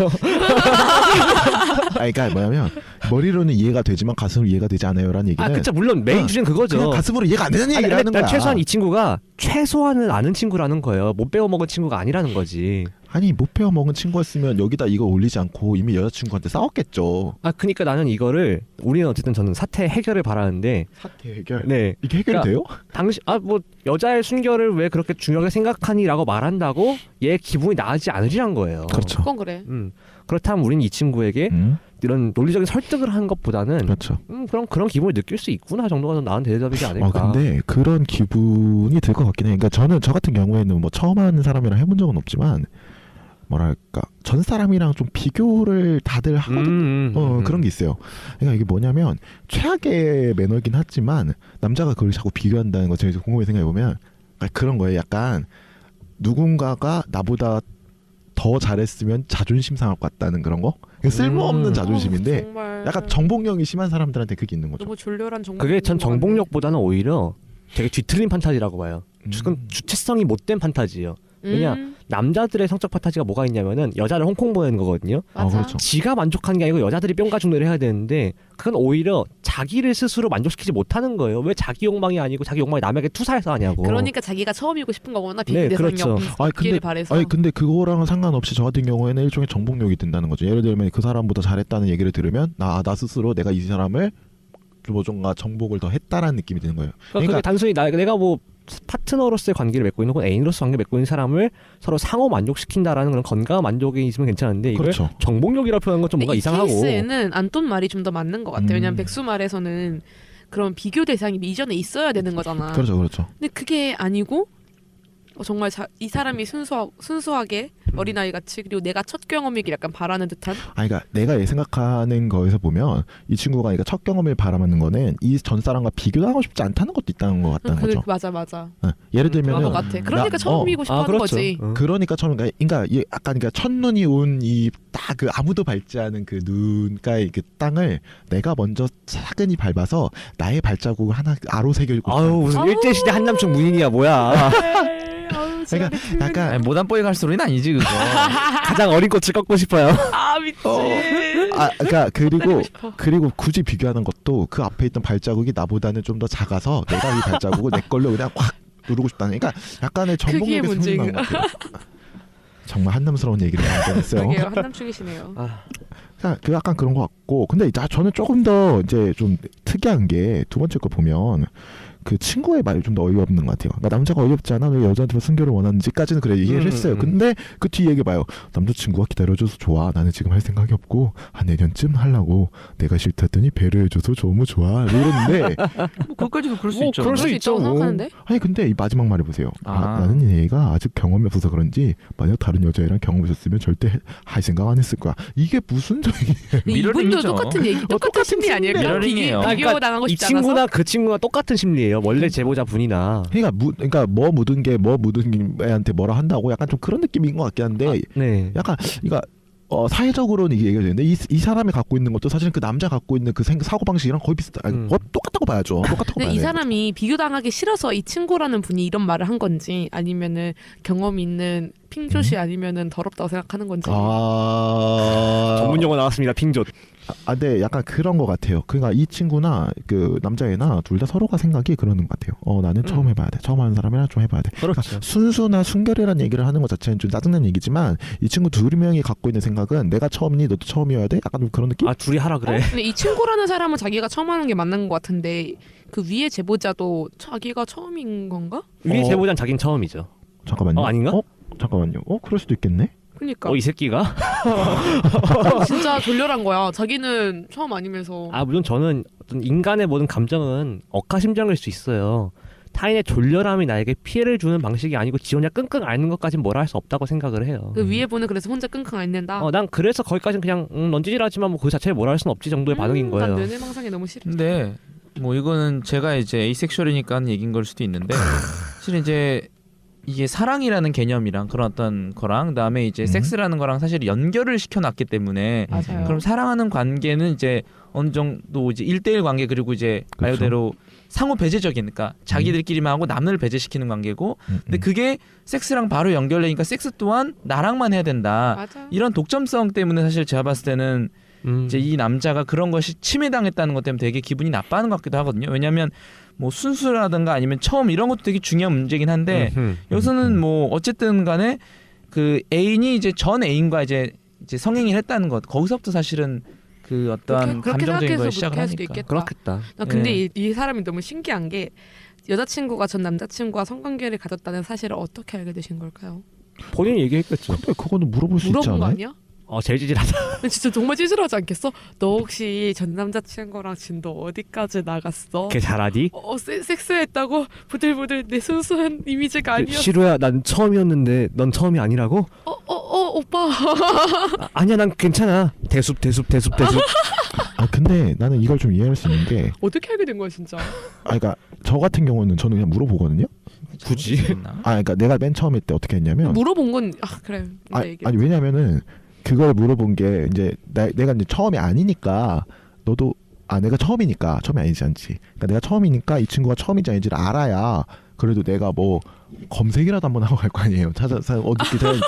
그러니까 뭐냐면 머리로는 이해가 되지만 가슴으로 이해가 되지 않아요라는 얘기는. 그쵸 물론 메인 주제는 그거죠. 그냥 가슴으로 이해가 안 되는 얘기를 하는 거야. 최소한 이 친구가 최소한은 아는 친구라는 거예요. 못 배워 먹은 친구가 아니라는 거지. 아니 못 배워 먹은 친구였으면 여기다 이거 올리지 않고 이미 여자친구한테 싸웠겠죠. 그러니까 나는 이거를 우리는 어쨌든 저는 사태 해결을 바라는데. 사태 해결. 네. 이게 해결이 돼요? 당신 뭐 여자의 순결을 왜 그렇게 중요하게 생각하니라고 말한다고 얘 기분이 나아지지 않으리란 거예요. 그렇죠. 그건 그래. 그렇다면 우리는 이 친구에게 이런 논리적인 설득을 하는 것보다는 그렇죠. 그런 기분을 느낄 수 있구나 정도가 더 나은 대답이지 않을까. 근데 그런 기분이 들 것 같긴 해. 그러니까 저는 저 같은 경우에는 뭐 처음 하는 사람이랑 해본 적은 없지만 뭐랄까 전 사람이랑 좀 비교를 다들 하거든. 그런 게 있어요. 그러니까 이게 뭐냐면 최악의 매너긴 하지만 남자가 그걸 자꾸 비교한다는 거 제가 곰곰이 생각해 보면 그런 거예요. 약간 누군가가 나보다 더 잘했으면 자존심 상할 것 같다는 그런 거. 쓸모없는 자존심인데 정말 약간 정복력이 심한 사람들한테 그게 있는 거죠. 너무 졸렬한 정복. 그게 전 정복력보다는 오히려 되게 뒤틀린 판타지라고 봐요. 주체성이 못된 판타지예요. 왜냐 남자들의 성적 판타지가 뭐가 있냐면은 여자를 홍콩 보내는 거거든요. 그렇죠. 지가 만족하는 게 아니고 여자들이 뿅가 중대를 해야 되는데 그건 오히려 자기를 스스로 만족시키지 못하는 거예요. 왜 자기 욕망이 아니고 자기 욕망이 남에게 투사해서 하냐고. 그러니까 자기가 처음이고 싶은 거구나. 네, 비교 대상이 그렇죠. 없기를 바래서. 근데 그거랑은 상관없이 저 같은 경우에는 일종의 정복력이 든다는 거죠. 예를 들면 그 사람보다 잘했다는 얘기를 들으면 나 스스로 내가 이 사람을 뭔가 정복을 더 했다라는 느낌이 드는 거예요. 그러니까 단순히 내가 뭐 파트너로서의 관계를 맺고 있는 혹은 애인으로서 관계를 맺고 있는 사람을 서로 상호 만족시킨다라는 그런 건강한 만족이 있으면 괜찮은데 이걸 그렇죠. 정복력이라 표현한 건 좀 뭔가 이 이상하고. 케이스에는 안돈 말이 좀 더 맞는 것 같아요. 왜냐면 백수 말에서는 그런 비교 대상이 이전에 있어야 되는 거잖아. 그렇죠. 근데 그게 아니고 정말 이 사람이 순수하게 어린아이 같이 그리고 내가 첫 경험이길 약간 바라는 듯한. 그러니까 내가 생각하는 거에서 보면 이 친구가 그러니까 첫 경험을 바라는 거는 이 전 사람과 비교하고 싶지 않다는 것도 있다는 것 같다는 거죠. 맞아. 예를 들면 그런 것 같아. 그러니까 처음이고 싶어하는 그렇죠. 거지. 그러니까 처음 그러니까 첫눈이 온 이 딱 그 아무도 밟지 않은 그 눈가의 그 땅을 내가 먼저 차근히 밟아서 나의 발자국을 하나 아로새겨주고. 무슨 일제시대 한남충 문인이야 뭐야. 그러니까 약간 모단보이 갈수록은 아니지 그거. 가장 어린 꽃을 꺾고 싶어요. 미친. 그러니까 그리고 굳이 비교하는 것도 그 앞에 있던 발자국이 나보다는 좀 더 작아서 내가 이 발자국을 내 걸로 그냥 확 누르고 싶다는. 그러니까 약간의 정복력에서 흘러나온 것 같아요. 정말 한남스러운 얘기를 많이 했어요. 그러게요. 한남충이시네요. 그 약간 그런 것 같고, 근데 저는 조금 더 이제 좀 특이한 게 두 번째 거 보면 그 친구의 말이 좀 더 어이없는 것 같아요. 그러니까 남자가 어이없지 않아 왜 여자한테 순결을 원하는지까지는 그래 얘기를 했어요. 근데 그 뒤에 얘기 봐요. 남자친구가 기다려줘서 좋아. 나는 지금 할 생각이 없고 한 내년쯤 하려고. 내가 싫다더니 배려해줘서 너무 좋아. 이러는데 뭐 그것까지도 그럴 수 있죠. 그럴 수 있다고 생각하는데. 아니 근데 이 마지막 말을 보세요. 나는 이 애가 아직 경험이 없어서 그런지 만약 다른 여자애랑 경험이 있었으면 절대 할 생각 안 했을 거야. 이게 무슨 이분도 미러링이죠. 똑같은 얘기, 똑같은 심리 아닐까? 미러링이에요. 비교 당하고 이 싶지 친구나 않아서. 그 친구가 똑같은 심리예요. 원래 제보자 분이나. 그러니까 뭐 묻은 애한테 뭐라 한다고 약간 좀 그런 느낌인 것 같긴 한데. 네. 약간 그러니까 사회적으로는 이게 얘기가 되는데 이 사람이 갖고 있는 것도 사실은 그 남자 갖고 있는 그 사고 방식이랑 거의 똑같다고 봐야죠. 똑같다고 근데 봐야 이 돼요. 사람이 비교당하기 싫어서 이 친구라는 분이 이런 말을 한 건지 아니면은 경험 있는 핑조시 아니면은 더럽다고 생각하는 건지. 전문 용어 나왔습니다. 핑조. 네, 약간 그런 것 같아요. 그러니까 이 친구나 그 남자애나 둘 다 서로가 생각이 그러는 것 같아요. 나는 처음 해봐야 돼. 처음 하는 사람이랑 좀 해봐야 돼. 그렇죠. 그러니까 순수나 순결이라는 얘기를 하는 것 자체는 좀 짜증나는 얘기지만 이 친구 두 명이 갖고 있는 생각은 내가 처음이니 너도 처음이어야 돼. 약간 좀 그런 느낌? 둘이 하라 그래. 근데 이 친구라는 사람은 자기가 처음 하는 게 맞는 것 같은데 그 위에 제보자도 자기가 처음인 건가? 위에 제보자는 자기는 처음이죠. 잠깐만요. 아닌가? 잠깐만요. 그럴 수도 있겠네. 그러니까. 이 새끼가? 진짜 졸렬한 거야. 자기는 처음 아니면서. 물론 저는 어떤 인간의 모든 감정은 억하심정일 수 있어요. 타인의 졸렬함이 나에게 피해를 주는 방식이 아니고 지 혼자 끙끙 앓는 것까지는 뭐라 할 수 없다고 생각을 해요. 그 위에 분은 그래서 혼자 끙끙 앓는다. 난 그래서 거기까지는 그냥 넌지질하지만 뭐 그 자체를 뭐라 할 수는 없지 정도의 반응인 거예요. 난 뇌내망상이 너무 싫어. 근데 뭐 이거는 제가 이제 에이섹슈얼이니까 하는 얘기인 걸 수도 있는데 사실 이제 이게 사랑이라는 개념이랑 그런 어떤 거랑 그다음에 이제 섹스라는 거랑 사실 연결을 시켜놨기 때문에 맞아요. 그럼 사랑하는 관계는 이제 어느 정도 이제 1대1 관계 그리고 이제 그렇죠. 말대로 상호 배제적이니까 자기들끼리만 하고 남을 배제시키는 관계고 근데 그게 섹스랑 바로 연결되니까 섹스 또한 나랑만 해야 된다. 맞아. 이런 독점성 때문에 사실 제가 봤을 때는 이제 이 남자가 그런 것이 침해당했다는 것 때문에 되게 기분이 나빠하는 것 같기도 하거든요. 왜냐하면 뭐 순수라든가 아니면 처음 이런 것도 되게 중요한 문제긴 한데 여기서는 뭐 어쨌든 간에 그 애인이 이제 전 애인과 이제 성행위를 했다는 것 거기서부터 사실은 그 어떤 감정적인 거에 시작을 하니까. 그렇겠다. 나 근데 이 사람이 너무 신기한 게 여자친구가 전 남자친구와 성관계를 가졌다는 사실을 어떻게 알게 되신 걸까요? 본인이 얘기했겠죠. 근데 그거는 물어볼 수 있지 물어본 거 않아요? 아니야? 제일 찌질하다. 진짜 정말 찌질하지 않겠어? 너 혹시 전 남자친구랑 진도 어디까지 나갔어? 걔 잘하디? 섹스했다고? 부들부들 내 순수한 이미지가 아니었어. 시로야, 난 처음이었는데 넌 처음이 아니라고? 오빠. 아니야, 난 괜찮아. 대숲. 근데 나는 이걸 좀 이해할 수 있는 게 어떻게 알게 된 거야 진짜? 그러니까 저 같은 경우는 저는 그냥 물어보거든요. 굳이? 그러니까 내가 맨 처음에 때 어떻게 했냐면 물어본 건 그래. 아니 왜냐면은 그걸 물어본 게 이제 내가 이제 처음이 아니니까 너도 내가 처음이니까 처음이 아니지 않지. 그러니까 내가 처음이니까 이 친구가 처음인지 아닌지를 알아야 그래도 내가 뭐 검색이라도 한번 하고 갈 거 아니에요. 찾아서 어떻게 해야지.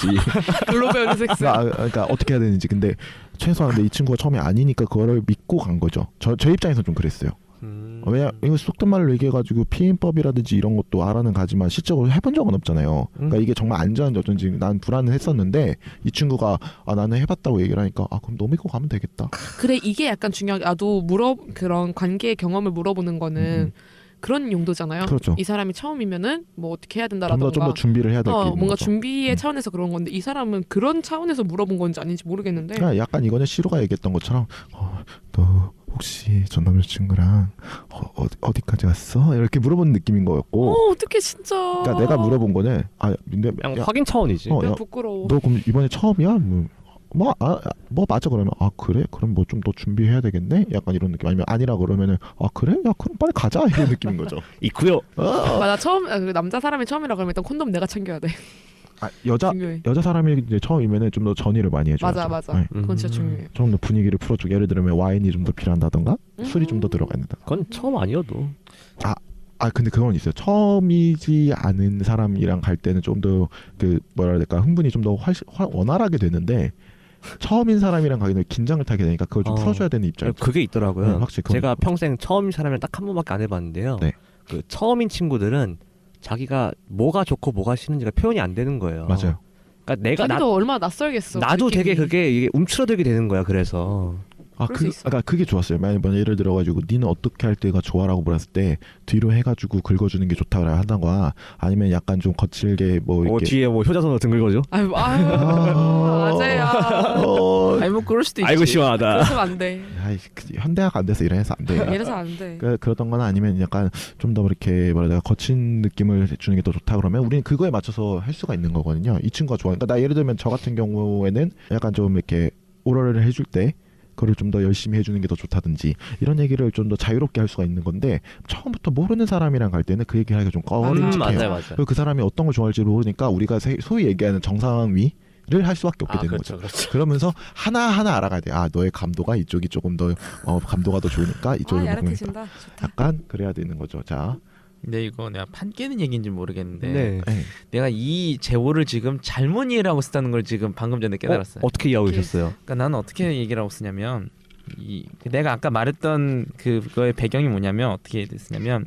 글로 배우는 섹스. 그러니까 어떻게 해야 되는지. 근데 최소한 근데 이 친구가 처음이 아니니까 그거를 믿고 간 거죠. 저 입장에서 좀 그랬어요. 왜냐 이거 속된 말로 얘기해가지고 피임법이라든지 이런 것도 알아는 가지만 실적으로 해본 적은 없잖아요. 그러니까 이게 정말 안전한지 어쩐지 난 불안했었는데 이 친구가 나는 해봤다고 얘기를 하니까 그럼 너 믿고 가면 되겠다. 그래 이게 약간 중요하게 나도 그런 관계의 경험을 물어보는 거는 그런 용도잖아요. 그렇죠. 이 사람이 처음이면은 뭐 어떻게 해야 된다라던가 좀 더 준비를 해야 될 게 있는 뭔가 거죠. 준비의 차원에서 그런 건데 이 사람은 그런 차원에서 물어본 건지 아닌지 모르겠는데 그러니까 약간 이거는 시로가 얘기했던 것처럼 너 혹시 전 남자친구랑 어디까지 갔어? 이렇게 물어보는 느낌인 거였고 어떻게 진짜 그러니까 내가 물어본 거는 근데 그냥 확인 차원이지. 야, 부끄러워. 너 그럼 이번에 처음이야? 뭐 맞아 그러면 그래? 그럼 뭐 좀 더 준비해야 되겠네? 약간 이런 느낌. 아니면 아니라 그러면은 그래? 야 그럼 빨리 가자 이런 느낌인 거죠. 있고요. 맞아 처음 남자 사람이 처음이라 그러면 일단 콘돔 내가 챙겨야 돼. 여자 사람이 이제 처음이면은 좀 더 전의를 많이 해줘야죠. 맞아. 네. 그건 진짜 중요해. 좀 더 분위기를 풀어주고 예를 들면 와인이 좀 더 필요한다던가 술이 좀 더 들어가 있는다. 그건 처음 아니어도. 근데 그건 있어요. 처음이지 않은 사람이랑 갈 때는 좀 더 그 뭐라 해야 될까 흥분이 좀 더 원활하게 되는데 처음인 사람이랑 가기는 긴장을 타게 되니까 그걸 좀 풀어줘야 되는 입장. 그게 있더라고요. 확실히 제가 평생 처음인 사람을 딱 한 번밖에 안 해봤는데요. 네. 그 처음인 친구들은 자기가 뭐가 좋고 뭐가 싫은지가 표현이 안 되는 거예요. 맞아요. 그러니까 내가 자기도 얼마나 낯설겠어. 나도 느낌이. 되게 그게 이게 움츠러들게 되는 거야. 그래서 그럴 그게 좋았어요. 만약 예를 들어가지고 니는 어떻게 할 때가 좋아라고 물었을 때 뒤로 해가지고 긁어주는 게 좋다고 하다가 아니면 약간 좀 거칠게 뭐 이렇게 뒤에 뭐 효자손으로 등 긁어줘. 아재야. 아니 뭐 그럴 수도 있지. 아이고 시원하다. 그러면 안 돼. 현대학 안 돼서 이래서 안 돼. 이래서 안 돼. 그러던 거나 아니면 약간 좀 더 이렇게 내가 거친 느낌을 주는 게 더 좋다 그러면 우리는 그거에 맞춰서 할 수가 있는 거거든요. 이 친구가 좋아하니까 나 예를 들면 저 같은 경우에는 약간 좀 이렇게 오러를 해줄 때 그걸 좀 더 열심히 해주는 게 더 좋다든지 이런 얘기를 좀 더 자유롭게 할 수가 있는 건데 처음부터 모르는 사람이랑 갈 때는 그 얘기하기가 좀 꺼림칙해요. 맞아요. 그 사람이 어떤 걸 좋아할지 모르니까 우리가 소위 얘기하는 정상위 를 할 수밖에 없게 되는 그렇죠, 거죠. 그렇죠. 그러면서 하나하나 알아가야 돼. 너의 감도가 이쪽이 조금 더 감도가 더 좋으니까 이쪽을 먹으니까 야릇해진다. 좋다. 약간 그래야 되는 거죠. 자, 근데 이거 내가 판 깨는 얘기인지 모르겠는데 네. 내가 이 제호를 지금 잘못 이해를 하고 쓰다는 걸 지금 방금 전에 깨달았어요. 어떻게 이해하고 계셨어요? 그러니까 나는 어떻게 얘기를 하고 쓰냐면 내가 아까 말했던 그거의 배경이 뭐냐면 어떻게 됐으냐면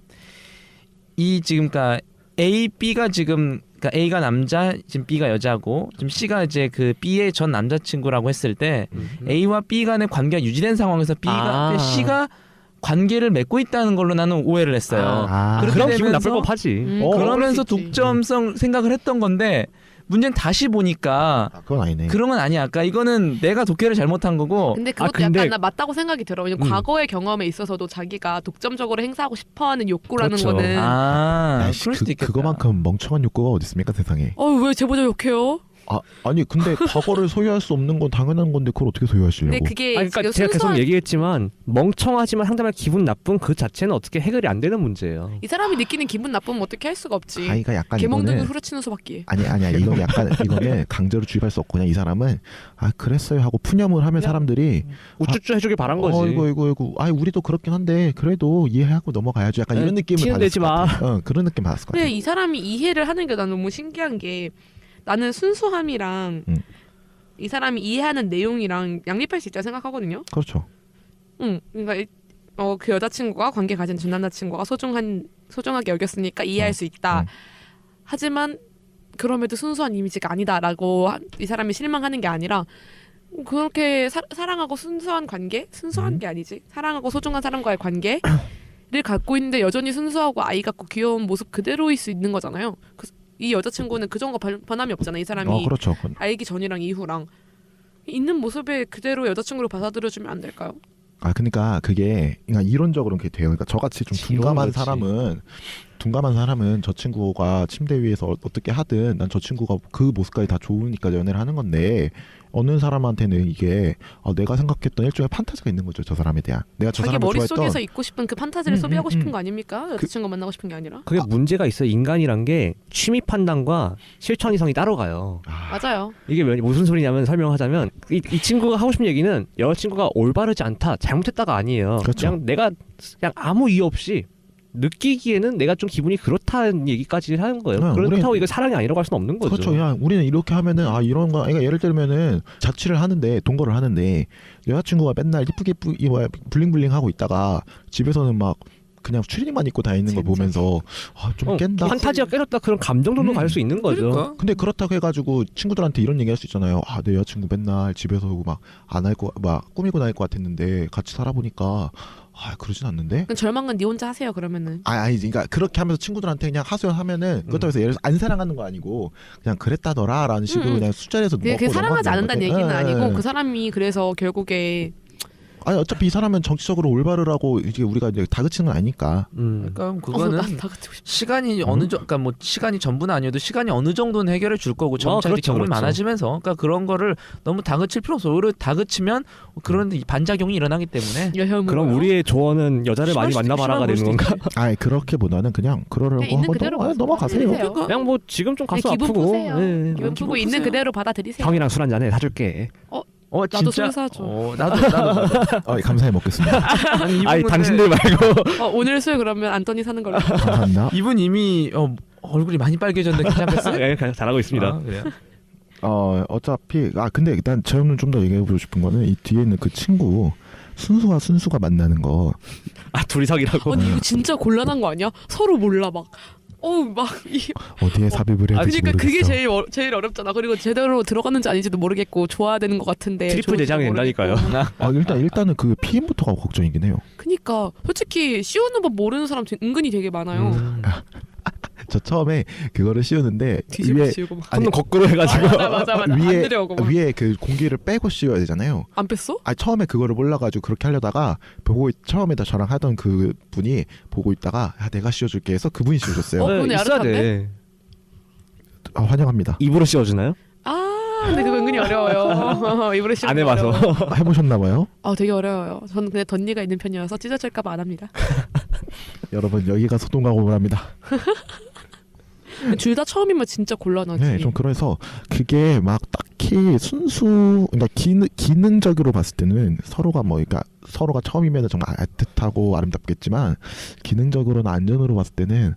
지금 그러니까 A, B가 지금 그러니까 A가 남자, 지금 B가 여자고 지금 C가 이제 그 B의 전 남자친구라고 했을 때 A와 B 간의 관계가 유지된 상황에서 C가 관계를 맺고 있다는 걸로 나는 오해를 했어요. 그렇게 그럼 기분 되면서 나쁠 법하지. 그러면서 그럴 수 있지. 독점성 생각을 했던 건데 문제는 다시 보니까 그건 아니네. 그런 건 아니야. 아까 이거는 내가 독해를 잘못한 거고. 근데 그것도 근데- 약간 나 맞다고 생각이 들어. 왜냐면 과거의 경험에 있어서도 자기가 독점적으로 행사하고 싶어하는 욕구라는 그렇죠. 거는 그럴 수도 있겠다. 그거만큼 멍청한 욕구가 어디 있습니까 세상에? 왜 제보자 욕해요? 아니 근데 과거를 소유할 수 없는 건 당연한 건데 그걸 어떻게 소유하시려고? 근데 그게 아니, 그러니까 지금 제가 계속 순수한 얘기했지만 멍청하지만 상대방 기분 나쁜 그 자체는 어떻게 해결이 안 되는 문제예요. 이 사람이 느끼는 기분 나쁘면 어떻게 할 수가 없지. 아이가 약간 개멍둥이 이거는 후려치는 수밖에. 아니야 이건 약간 이거는 강제로 주입할 수 없고 그냥 이 사람은 그랬어요 하고 푸념을 하면 사람들이 우쭈쭈 해주길 바란 거지. 이거 우리도 그렇긴 한데 그래도 이해하고 넘어가야죠. 약간 이런 느낌을 티는 받았을 내지 것 마. 같아. 그런 느낌 받았을 것 근데 같아. 이 사람이 이해를 하는 게 난 너무 신기한 게 나는 순수함이랑 이 사람이 이해하는 내용이랑 양립할 수 있다고 생각하거든요. 그렇죠. 그러니까 그 여자친구가 관계 가진 전 남자친구가 소중하게 여겼으니까 이해할 수 있다. 하지만 그럼에도 순수한 이미지가 아니다라고 이 사람이 실망하는 게 아니라 그렇게 사랑하고 순수한 관계? 순수한 게 아니지. 사랑하고 소중한 사람과의 관계를 갖고 있는데 여전히 순수하고 아이 같고 귀여운 모습 그대로일 수 있는 거잖아요. 이 여자친구는 그 정도 변함이 없잖아. 이 사람이 그렇죠. 알기 전이랑 이후랑 있는 모습에 그대로 여자친구를 받아들여주면 안 될까요? 그러니까 그게 그러니까 이론적으로는 그게 돼요. 그러니까 저같이 좀 둔감한 사람은 저 친구가 침대 위에서 어떻게 하든 난 저 친구가 그 모습까지 다 좋으니까 연애를 하는 건데 어느 사람한테는 이게 내가 생각했던 일종의 판타지가 있는 거죠. 저 사람에 대한. 내가 저 자기 사람을 머릿속에서 좋아했던 있고 싶은 그 판타지를 소비하고 싶은 거 아닙니까? 여자친구 만나고 싶은 게 아니라. 그게 문제가 있어요. 인간이란 게 취미 판단과 실천 이성이 따로 가요. 맞아요. 이게 무슨 소리냐면 설명하자면 이 친구가 하고 싶은 얘기는 여자친구가 올바르지 않다, 잘못했다가 아니에요. 그렇죠. 그냥 내가 그냥 아무 이유 없이 느끼기에는 내가 좀 기분이 그렇다는 얘기까지 하는 거예요. 그렇다고 이거 사랑이 아니라고 할 수는 없는 거죠. 그렇죠. 야, 우리는 이렇게 하면은 이런 거, 그러니까 예를 들면은 자취를 하는데 동거를 하는데 여자친구가 맨날 이쁘게 블링블링 하고 있다가 집에서는 막 그냥 추리닝만 입고 다니는 걸 보면서 좀 깬다. 판타지가 깨졌다 그런 감정 정도 갈 수 있는 거죠. 그러니까. 근데 그렇다고 해가지고 친구들한테 이런 얘기 할 수 있잖아요. 내 여자친구 맨날 집에서 막 안 할 거, 막 꾸미고 다닐 것 같았는데 같이 살아보니까 그러진 않는데. 절망은 네 혼자 하세요 그러면은. 아니지. 그러니까 그렇게 하면서 친구들한테 그냥 하소연하면은 그렇다고 해서 예를 들어서 안 사랑하는 거 아니고 그냥 그랬다더라라는 식으로 그냥 술자리에서 그게 사랑하지 않는다는 얘기는 아니고 그 사람이 그래서 결국에 어차피 이 사람은 정치적으로 올바르라고 이제 우리가 이제 다그치는 건 아니까. 그러니까 그거는 시간이 그러니까 뭐 시간이 전부는 아니어도 시간이 어느 정도는 해결해 줄 거고 점차 이렇게 경험이 많아지면서 그러니까 그런 거를 너무 다그칠 필요 없어. 오히려 다그치면 그런 반작용이 일어나기 때문에. 그럼 우리의 조언은 여자를 많이 만나봐라가 되는 건가? 그렇게보다는 그냥 그러려고 하고 넘어가세요. 그냥 뭐 지금 좀 가슴 기분 아프고 푸세요. 기분 푸고 있는 그대로 받아들이세요. 형이랑 술 한잔 해 사줄게. 나도 진짜? 술 사줘. 나도. 감사히 먹겠습니다. 아니 당신들 말고. 오늘 술 그러면 안토니 사는 걸로. 감사합니다. 이분 이미 얼굴이 많이 빨개졌는데 괜찮겠어요? 네, 잘하고 있습니다. 그래요? 어차피 근데 일단 저는 좀 더 얘기해보고 싶은 거는 이 뒤에 있는 그 친구 순수가 만나는 거. 둘이 사귀라고. 아니 이거 진짜 곤란한 거 아니야? 서로 몰라 막. 어디에 삽입을 해야 될지 그러니까 그게 모르겠어. 제일 어렵잖아. 그리고 제대로 들어갔는지 아닌지도 모르겠고 좋아야 되는 것 같은데 트리플 대장이 된다니까요. 일단은 그 PM부터가 걱정이긴 해요. 그니까 솔직히 씌우는 법 모르는 사람 은근히 되게 많아요. 저 처음에 그거를 씌우는데 뒤집어 씌우고 막. 손은 거꾸로 해가지고 맞아. 위에 그 공기를 빼고 씌워야 되잖아요. 안 뺐어? 처음에 그거를 몰라가지고 그렇게 하려다가 처음에 저랑 하던 그 분이 보고 있다가 내가 씌워줄게 해서 그분이 씌워줬어요. 그분이 야릇한데? 환영합니다. 입으로 씌워주나요? 근데 그거 은근히 어려워요. 입으로 씌우는 안 해봐서. 해보셨나봐요? 되게 어려워요. 저는 그냥 덧니가 있는 편이어서 찢어질까봐 안 합니다. 여러분 여기가 소동가고를 합니다. 둘 다 처음이면 진짜 곤란하지. 네, 좀 그래서 그게 막 딱히 그러니까 기능적으로 봤을 때는 그러니까 서로가 처음이면 정말 애틋하고 아름답겠지만 기능적으로는 안전으로 봤을 때는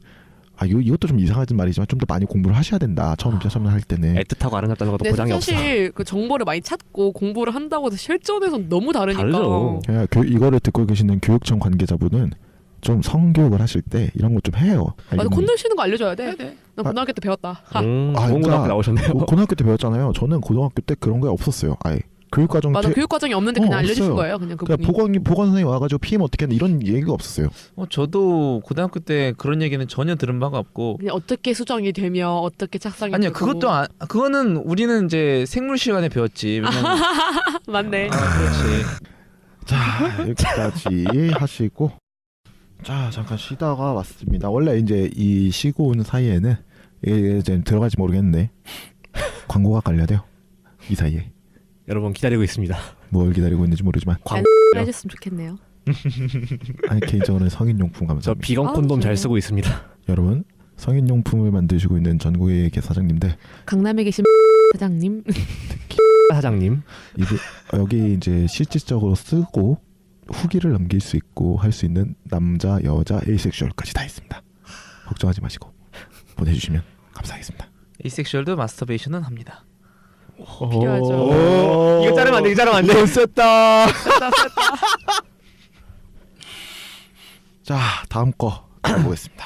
이것도 좀 이상한 말이지만 좀 더 많이 공부를 하셔야 된다. 처음 할 때는. 애틋하고 아름답다는 것도 보장이 없어. 사실 그 정보를 많이 찾고 공부를 한다고 해서 실전에서는 너무 다르니까. 다르죠. 이거를 듣고 계시는 교육청 관계자분은 좀 성교육을 하실 때 이런 거 좀 해요. 콘돔 쓰는 거 알려줘야 돼. 난 고등학교 때 배웠다. 좋은 고등학교 나오셨네요. 고등학교 때 배웠잖아요. 저는 고등학교 때 그런 게 없었어요. 아예. 교육과정 맞아. 교육과정이 없는데 그냥 알려주신 없어요. 거예요. 그냥 그러니까 보건 선생님 와가지고 PM 어떻게 하는 이런 얘기가 없었어요. 저도 고등학교 때 그런 얘기는 전혀 들은 바가 없고. 그냥 어떻게 수정이 되며 어떻게 착상이 아니요, 되고. 그거는 우리는 이제 생물 시간에 배웠지. 맞네. 그렇지. 자, 여기까지 하시고 자 잠깐 쉬다가 왔습니다. 원래 이제 이 쉬고 온 사이에는 이제 들어갈지 모르겠는데 광고가 깔려야 돼요. 이 사이에. 여러분 기다리고 있습니다. 뭘 기다리고 있는지 모르지만. 해줬으면 좋겠네요. 아니 개인적으로는 성인용품 감사합니다. 저 비건 콘돔 잘 쓰고 있습니다. 여러분 성인용품을 만드시고 있는 전국의 사장님들, 강남에 계신 사장님, 사장님, 여기 이제 실질적으로 쓰고 후기를 남길 수 있고 할 수 있는 남자, 여자, 에이섹슈얼까지 다 있습니다. 걱정하지 마시고 보내주시면 감사하겠습니다. 에이섹슈얼도 마스터베이션은 합니다. 필요하죠. 이거 자르면 안 돼. 이거 자르면 안 돼. 됐다. 자 다음 거 보겠습니다.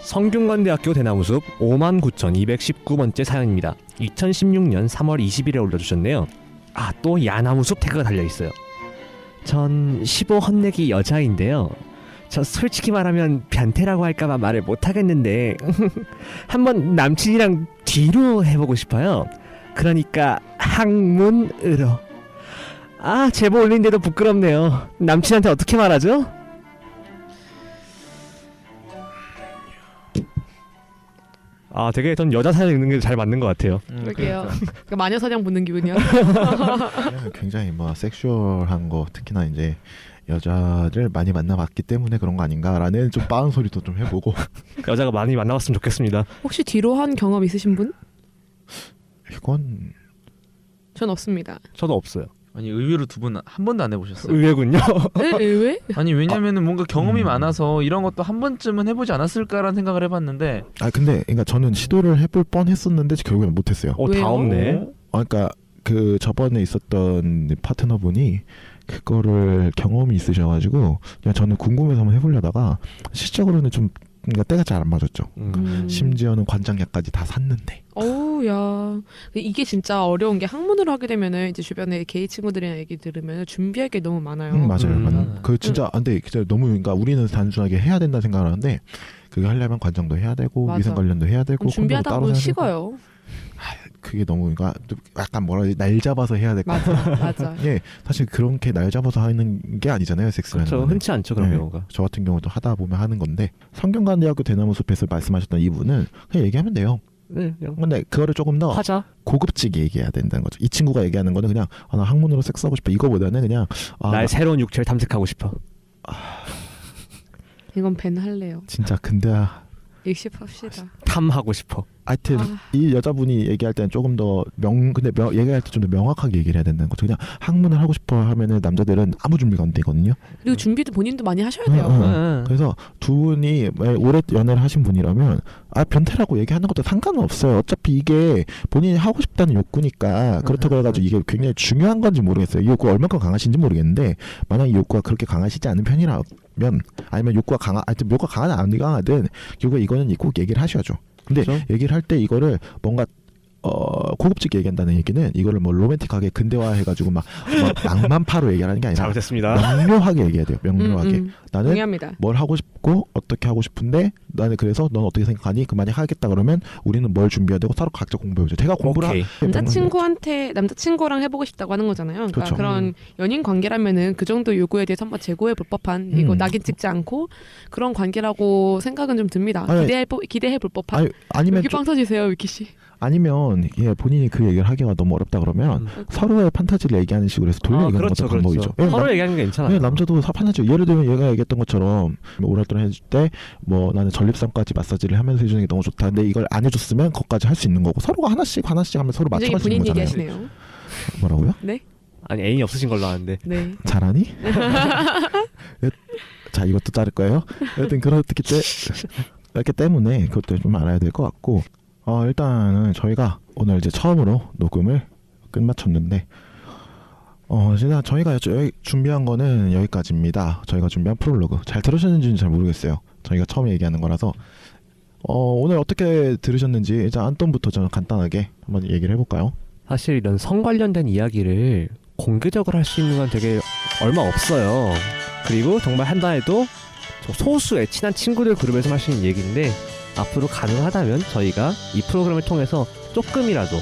성균관대학교 대나무숲 59,219번째 사연입니다. 2016년 3월 20일에 올려주셨네요. 또 야나무숲 태그가 달려있어요. 전 15 헛내기 여자인데요. 저 솔직히 말하면 변태라고 할까봐 말을 못하겠는데 한번 남친이랑 뒤로 해보고 싶어요. 그러니까 항문으로. 제보 올린데도 부끄럽네요. 남친한테 어떻게 말하죠? 되게 전 여자 사연 읽는 게 잘 맞는 것 같아요. 그러게요. 그러니까 마녀 사냥 붙는 기분이요. 굉장히 섹슈얼한 거, 특히나 이제 여자를 많이 만나봤기 때문에 그런 거 아닌가라는 좀 빠른 소리도 좀 해보고. 여자가 많이 만나봤으면 좋겠습니다. 혹시 뒤로 한 경험 있으신 분? 이건 전 없습니다. 저도 없어요. 아니 의외로 두 분 한 번도 안 해보셨어요? 의외군요. 왜? 아니 왜냐면은 뭔가 경험이 많아서 이런 것도 한 번쯤은 해보지 않았을까라는 생각을 해봤는데. 근데 그러니까 저는 시도를 해볼 뻔했었는데 결국에는 못했어요. 왜요? 다 없네. 그러니까 그 저번에 있었던 파트너분이 그거를 경험이 있으셔가지고 그냥 저는 궁금해서 한번 해보려다가 실적으로는 좀 그러니까 때가 잘 안 맞았죠. 심지어는 관장약까지 다 샀는데. 야 이게 진짜 어려운 게 학문으로 하게 되면은 이제 주변에 게이 친구들이랑 얘기 들으면 준비할 게 너무 많아요. 맞아요. 그 진짜 근데 진짜 너무 그러니까 우리는 단순하게 해야 된다 생각을 하는데 그거 하려면 관장도 해야 되고 맞아. 위생 관련도 해야 되고 준비하다 따로 보면 사야 식어요. 그게 너무 그러니까 약간 날 잡아서 해야 될 것 같아요. 맞아. 예, 사실 그렇게 날 잡아서 하는 게 아니잖아요, 섹스라는 그렇죠. 거는. 흔치 않죠 그런 경우가. 저 같은 경우도 하다 보면 하는 건데 성균관대학교 대나무숲에서 말씀하셨던 이분은 그냥 얘기하면 돼요. 네, 근데 그거를 조금 더 하자. 고급지게 얘기해야 된다는 거죠. 이 친구가 얘기하는 거는 그냥 나 학문으로 섹스하고 싶어 이거보다는 그냥 나의 새로운 육체를 탐색하고 싶어. 이건 밴 할래요. 진짜 근데 익십합시다. 탐하고 싶어. 하여튼 이 여자분이 얘기할 때는 조금 더 얘기할 때 좀 더 명확하게 얘기를 해야 된다는 거죠. 그냥 학문을 하고 싶어 하면은 남자들은 아무 준비가 안 되거든요. 그리고 준비도 본인도 많이 하셔야 돼요. 그래서 두 분이 오래 연애를 하신 분이라면 변태라고 얘기하는 것도 상관은 없어요. 어차피 이게 본인이 하고 싶다는 욕구니까. 그렇다고 해가지고 이게 굉장히 중요한 건지 모르겠어요. 이 욕구가 얼마큼 강하신지 모르겠는데 만약 이 욕구가 그렇게 강하시지 않은 편이라면 아니면 욕구가 강하든 안 강하든 결국에 이거는 꼭 얘기를 하셔야죠. 근데 그렇죠? 얘기를 할 때 이거를 뭔가 고급지게 얘기한다는 얘기는 이거를 뭐 로맨틱하게 근대화해가지고 막 낭만파로 얘기하는 게 아니라 잘못했습니다. 명료하게 얘기해야 돼요. 명료하게. 나는 동의합니다. 뭘 하고 싶고 어떻게 하고 싶은데 나는 그래서 넌 어떻게 생각하니? 그 만약 하겠다 그러면 우리는 뭘 준비해야 되고 서로 각자 공부해보죠. 제가 공부를 남자친구랑 해보고 싶다고 하는 거잖아요. 그러니까 그렇죠. 그런 연인 관계라면은 그 정도 요구에 대해서 한번 재고해 볼 법한 이거 낙인 찍지 않고 그런 관계라고 생각은 좀 듭니다. 기대해 볼 법한. 아니면 여기 빵 터지세요, 위키 씨. 아니면 본인이 그 얘기를 하기가 너무 어렵다 그러면 서로의 판타지를 얘기하는 식으로 해서 돌려 얘기하는 것도 방법이죠. 서로 얘기하는 게 괜찮아요. 남자도 판타지 예를 들면 얘가 얘기했던 것처럼 오랫동안 해줄 때 뭐 나는 전립선까지 마사지를 하면서 해주는 게 너무 좋다. 근데 이걸 안 해줬으면 그것까지 할 수 있는 거고 서로가 하나씩 하면 서로 맞춰가지고 본인 거잖아요. 얘기하시네요. 뭐라고요? 네. 아니 애인이 없으신 걸로 아는데. 네. 잘하니? 자 이것도 자를 거예요. 여튼 그렇기 때문에 그것도 좀 알아야 될 것 같고 일단은 저희가 오늘 이제 처음으로 녹음을 끝마쳤는데 진짜 저희가 준비한 거는 여기까지입니다. 저희가 준비한 프롤로그 잘 들으셨는지는 잘 모르겠어요. 저희가 처음에 얘기하는 거라서 오늘 어떻게 들으셨는지 일단 안돈부터 저는 간단하게 한번 얘기를 해볼까요? 사실 이런 성 관련된 이야기를 공개적으로 할 수 있는 건 되게 얼마 없어요. 그리고 정말 한다 해도 소수의 친한 친구들 그룹에서 할 수 있는 얘기인데 앞으로 가능하다면 저희가 이 프로그램을 통해서 조금이라도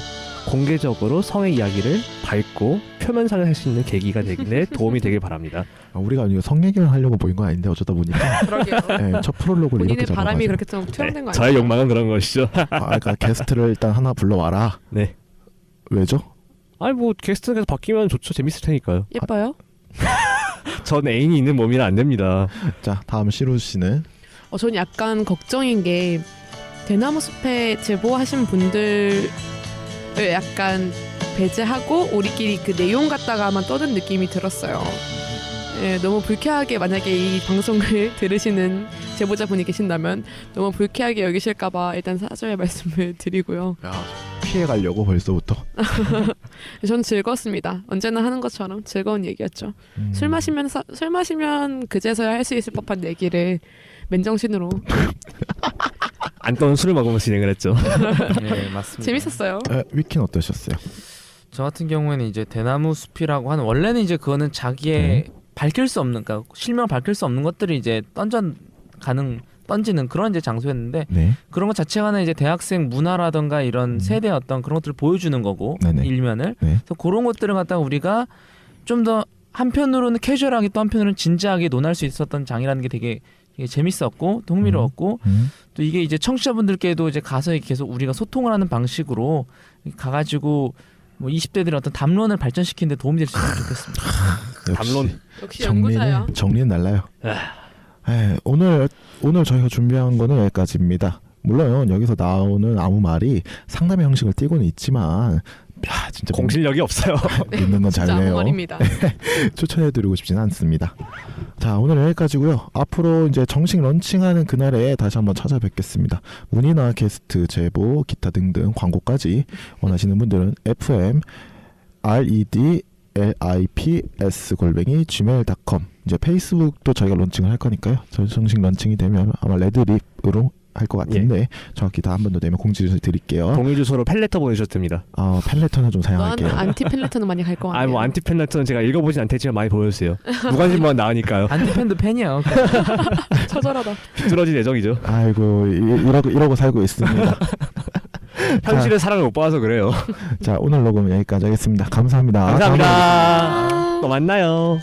공개적으로 성의 이야기를 밝고 표면상을 할 수 있는 계기가 되길래 도움이 되길 바랍니다. 우리가 이거 성 얘기를 하려고 모인 건 아닌데 어쩌다 보니까 그러게요. 네, 첫 프롤로그를 본인의 이렇게 바람이 잡아가지고. 그렇게 좀 투영된 거 아니에요? 저의 욕망은 그런 것이죠. 그러니까 게스트를 일단 하나 불러와라. 네. 왜죠? 아니 뭐 게스트가 바뀌면 좋죠. 재밌을 테니까요. 예뻐요? 전 애인이 있는 몸이라 안 됩니다. 자, 다음 시루 씨는 저는 약간 걱정인 게 대나무 숲에 제보하신 분들을 약간 배제하고 우리끼리 그 내용 갖다가만 떠든 느낌이 들었어요. 예, 너무 불쾌하게 만약에 이 방송을 들으시는 제보자분이 계신다면 너무 불쾌하게 여기실까봐 일단 사죄의 말씀을 드리고요. 피해가려고 벌써부터. 전 즐거웠습니다. 언제나 하는 것처럼 즐거운 얘기였죠. 술 마시면 그제서야 할 수 있을 법한 얘기를 맨정신으로 안떠는 술을 먹으면서 진행을 했죠. 네, 맞습니다. 재밌었어요. 위키는 어떠셨어요? 저 같은 경우에는 이제 대나무 숲이라고 하는 원래는 이제 그거는 자기의 밝힐 수 없는, 그러니까 실명을 밝힐 수 없는 것들을 이제 던지는 그런 이제 장소였는데 네. 그런 것 자체가 이제 대학생 문화라던가 이런 세대의 어떤 그런 것들을 보여주는 거고 네네. 일면을 네. 그래서 그런 것들을 갖다가 우리가 좀 더 한편으로는 캐주얼하게 또 한편으로는 진지하게 논할 수 있었던 장이라는 게 되게 재밌었고 또 흥미로웠고 또 이게 이제 청취자분들께도 이제 가서 계속 우리가 소통을 하는 방식으로 가가지고 뭐 20대들의 어떤 담론을 발전시키는 데 도움이 될 수 있으면 좋겠습니다. 담론. 역시 연구자야. 정리는 날라요. 오늘 저희가 준비한 거는 여기까지입니다. 물론 여기서 나오는 아무 말이 상담의 형식을 띠고는 있지만 진짜 공실력이 없어요. 믿는 건 진짜 잘해요. 아무말입니다. 추천해드리고 싶지는 않습니다. 자, 오늘 여기까지고요. 앞으로 이제 정식 런칭하는 그날에 다시 한번 찾아뵙겠습니다. 문의나 게스트 제보, 기타 등등 광고까지 원하시는 분들은 FM redlips@gmail.com 이제 페이스북도 저희가 런칭을 할 거니까요. 저희 정식 런칭이 되면 아마 레드립으로 할 것 같은데 정확히 다 한 번 더 내면 공지를 드릴게요. 동의 주소로 펠레터 보내주셔도 됩니다. 넌 펠레터는 좀 사용할게요. 안티펠레터는 많이 갈 거 같아요. 뭐 안티 펠레터는 제가 읽어보진 않겠지만 많이 보여주세요. 무관심만 나으니까요. 안티팬도 팬이요. 처절하다. 비뚤어진 애정이죠. 아이고 이러고 살고 있습니다. 현실의 사랑을 못 봐서 그래요. 자, 오늘 녹음 여기까지 하겠습니다. 감사합니다. 감사합니다. 또 만나요.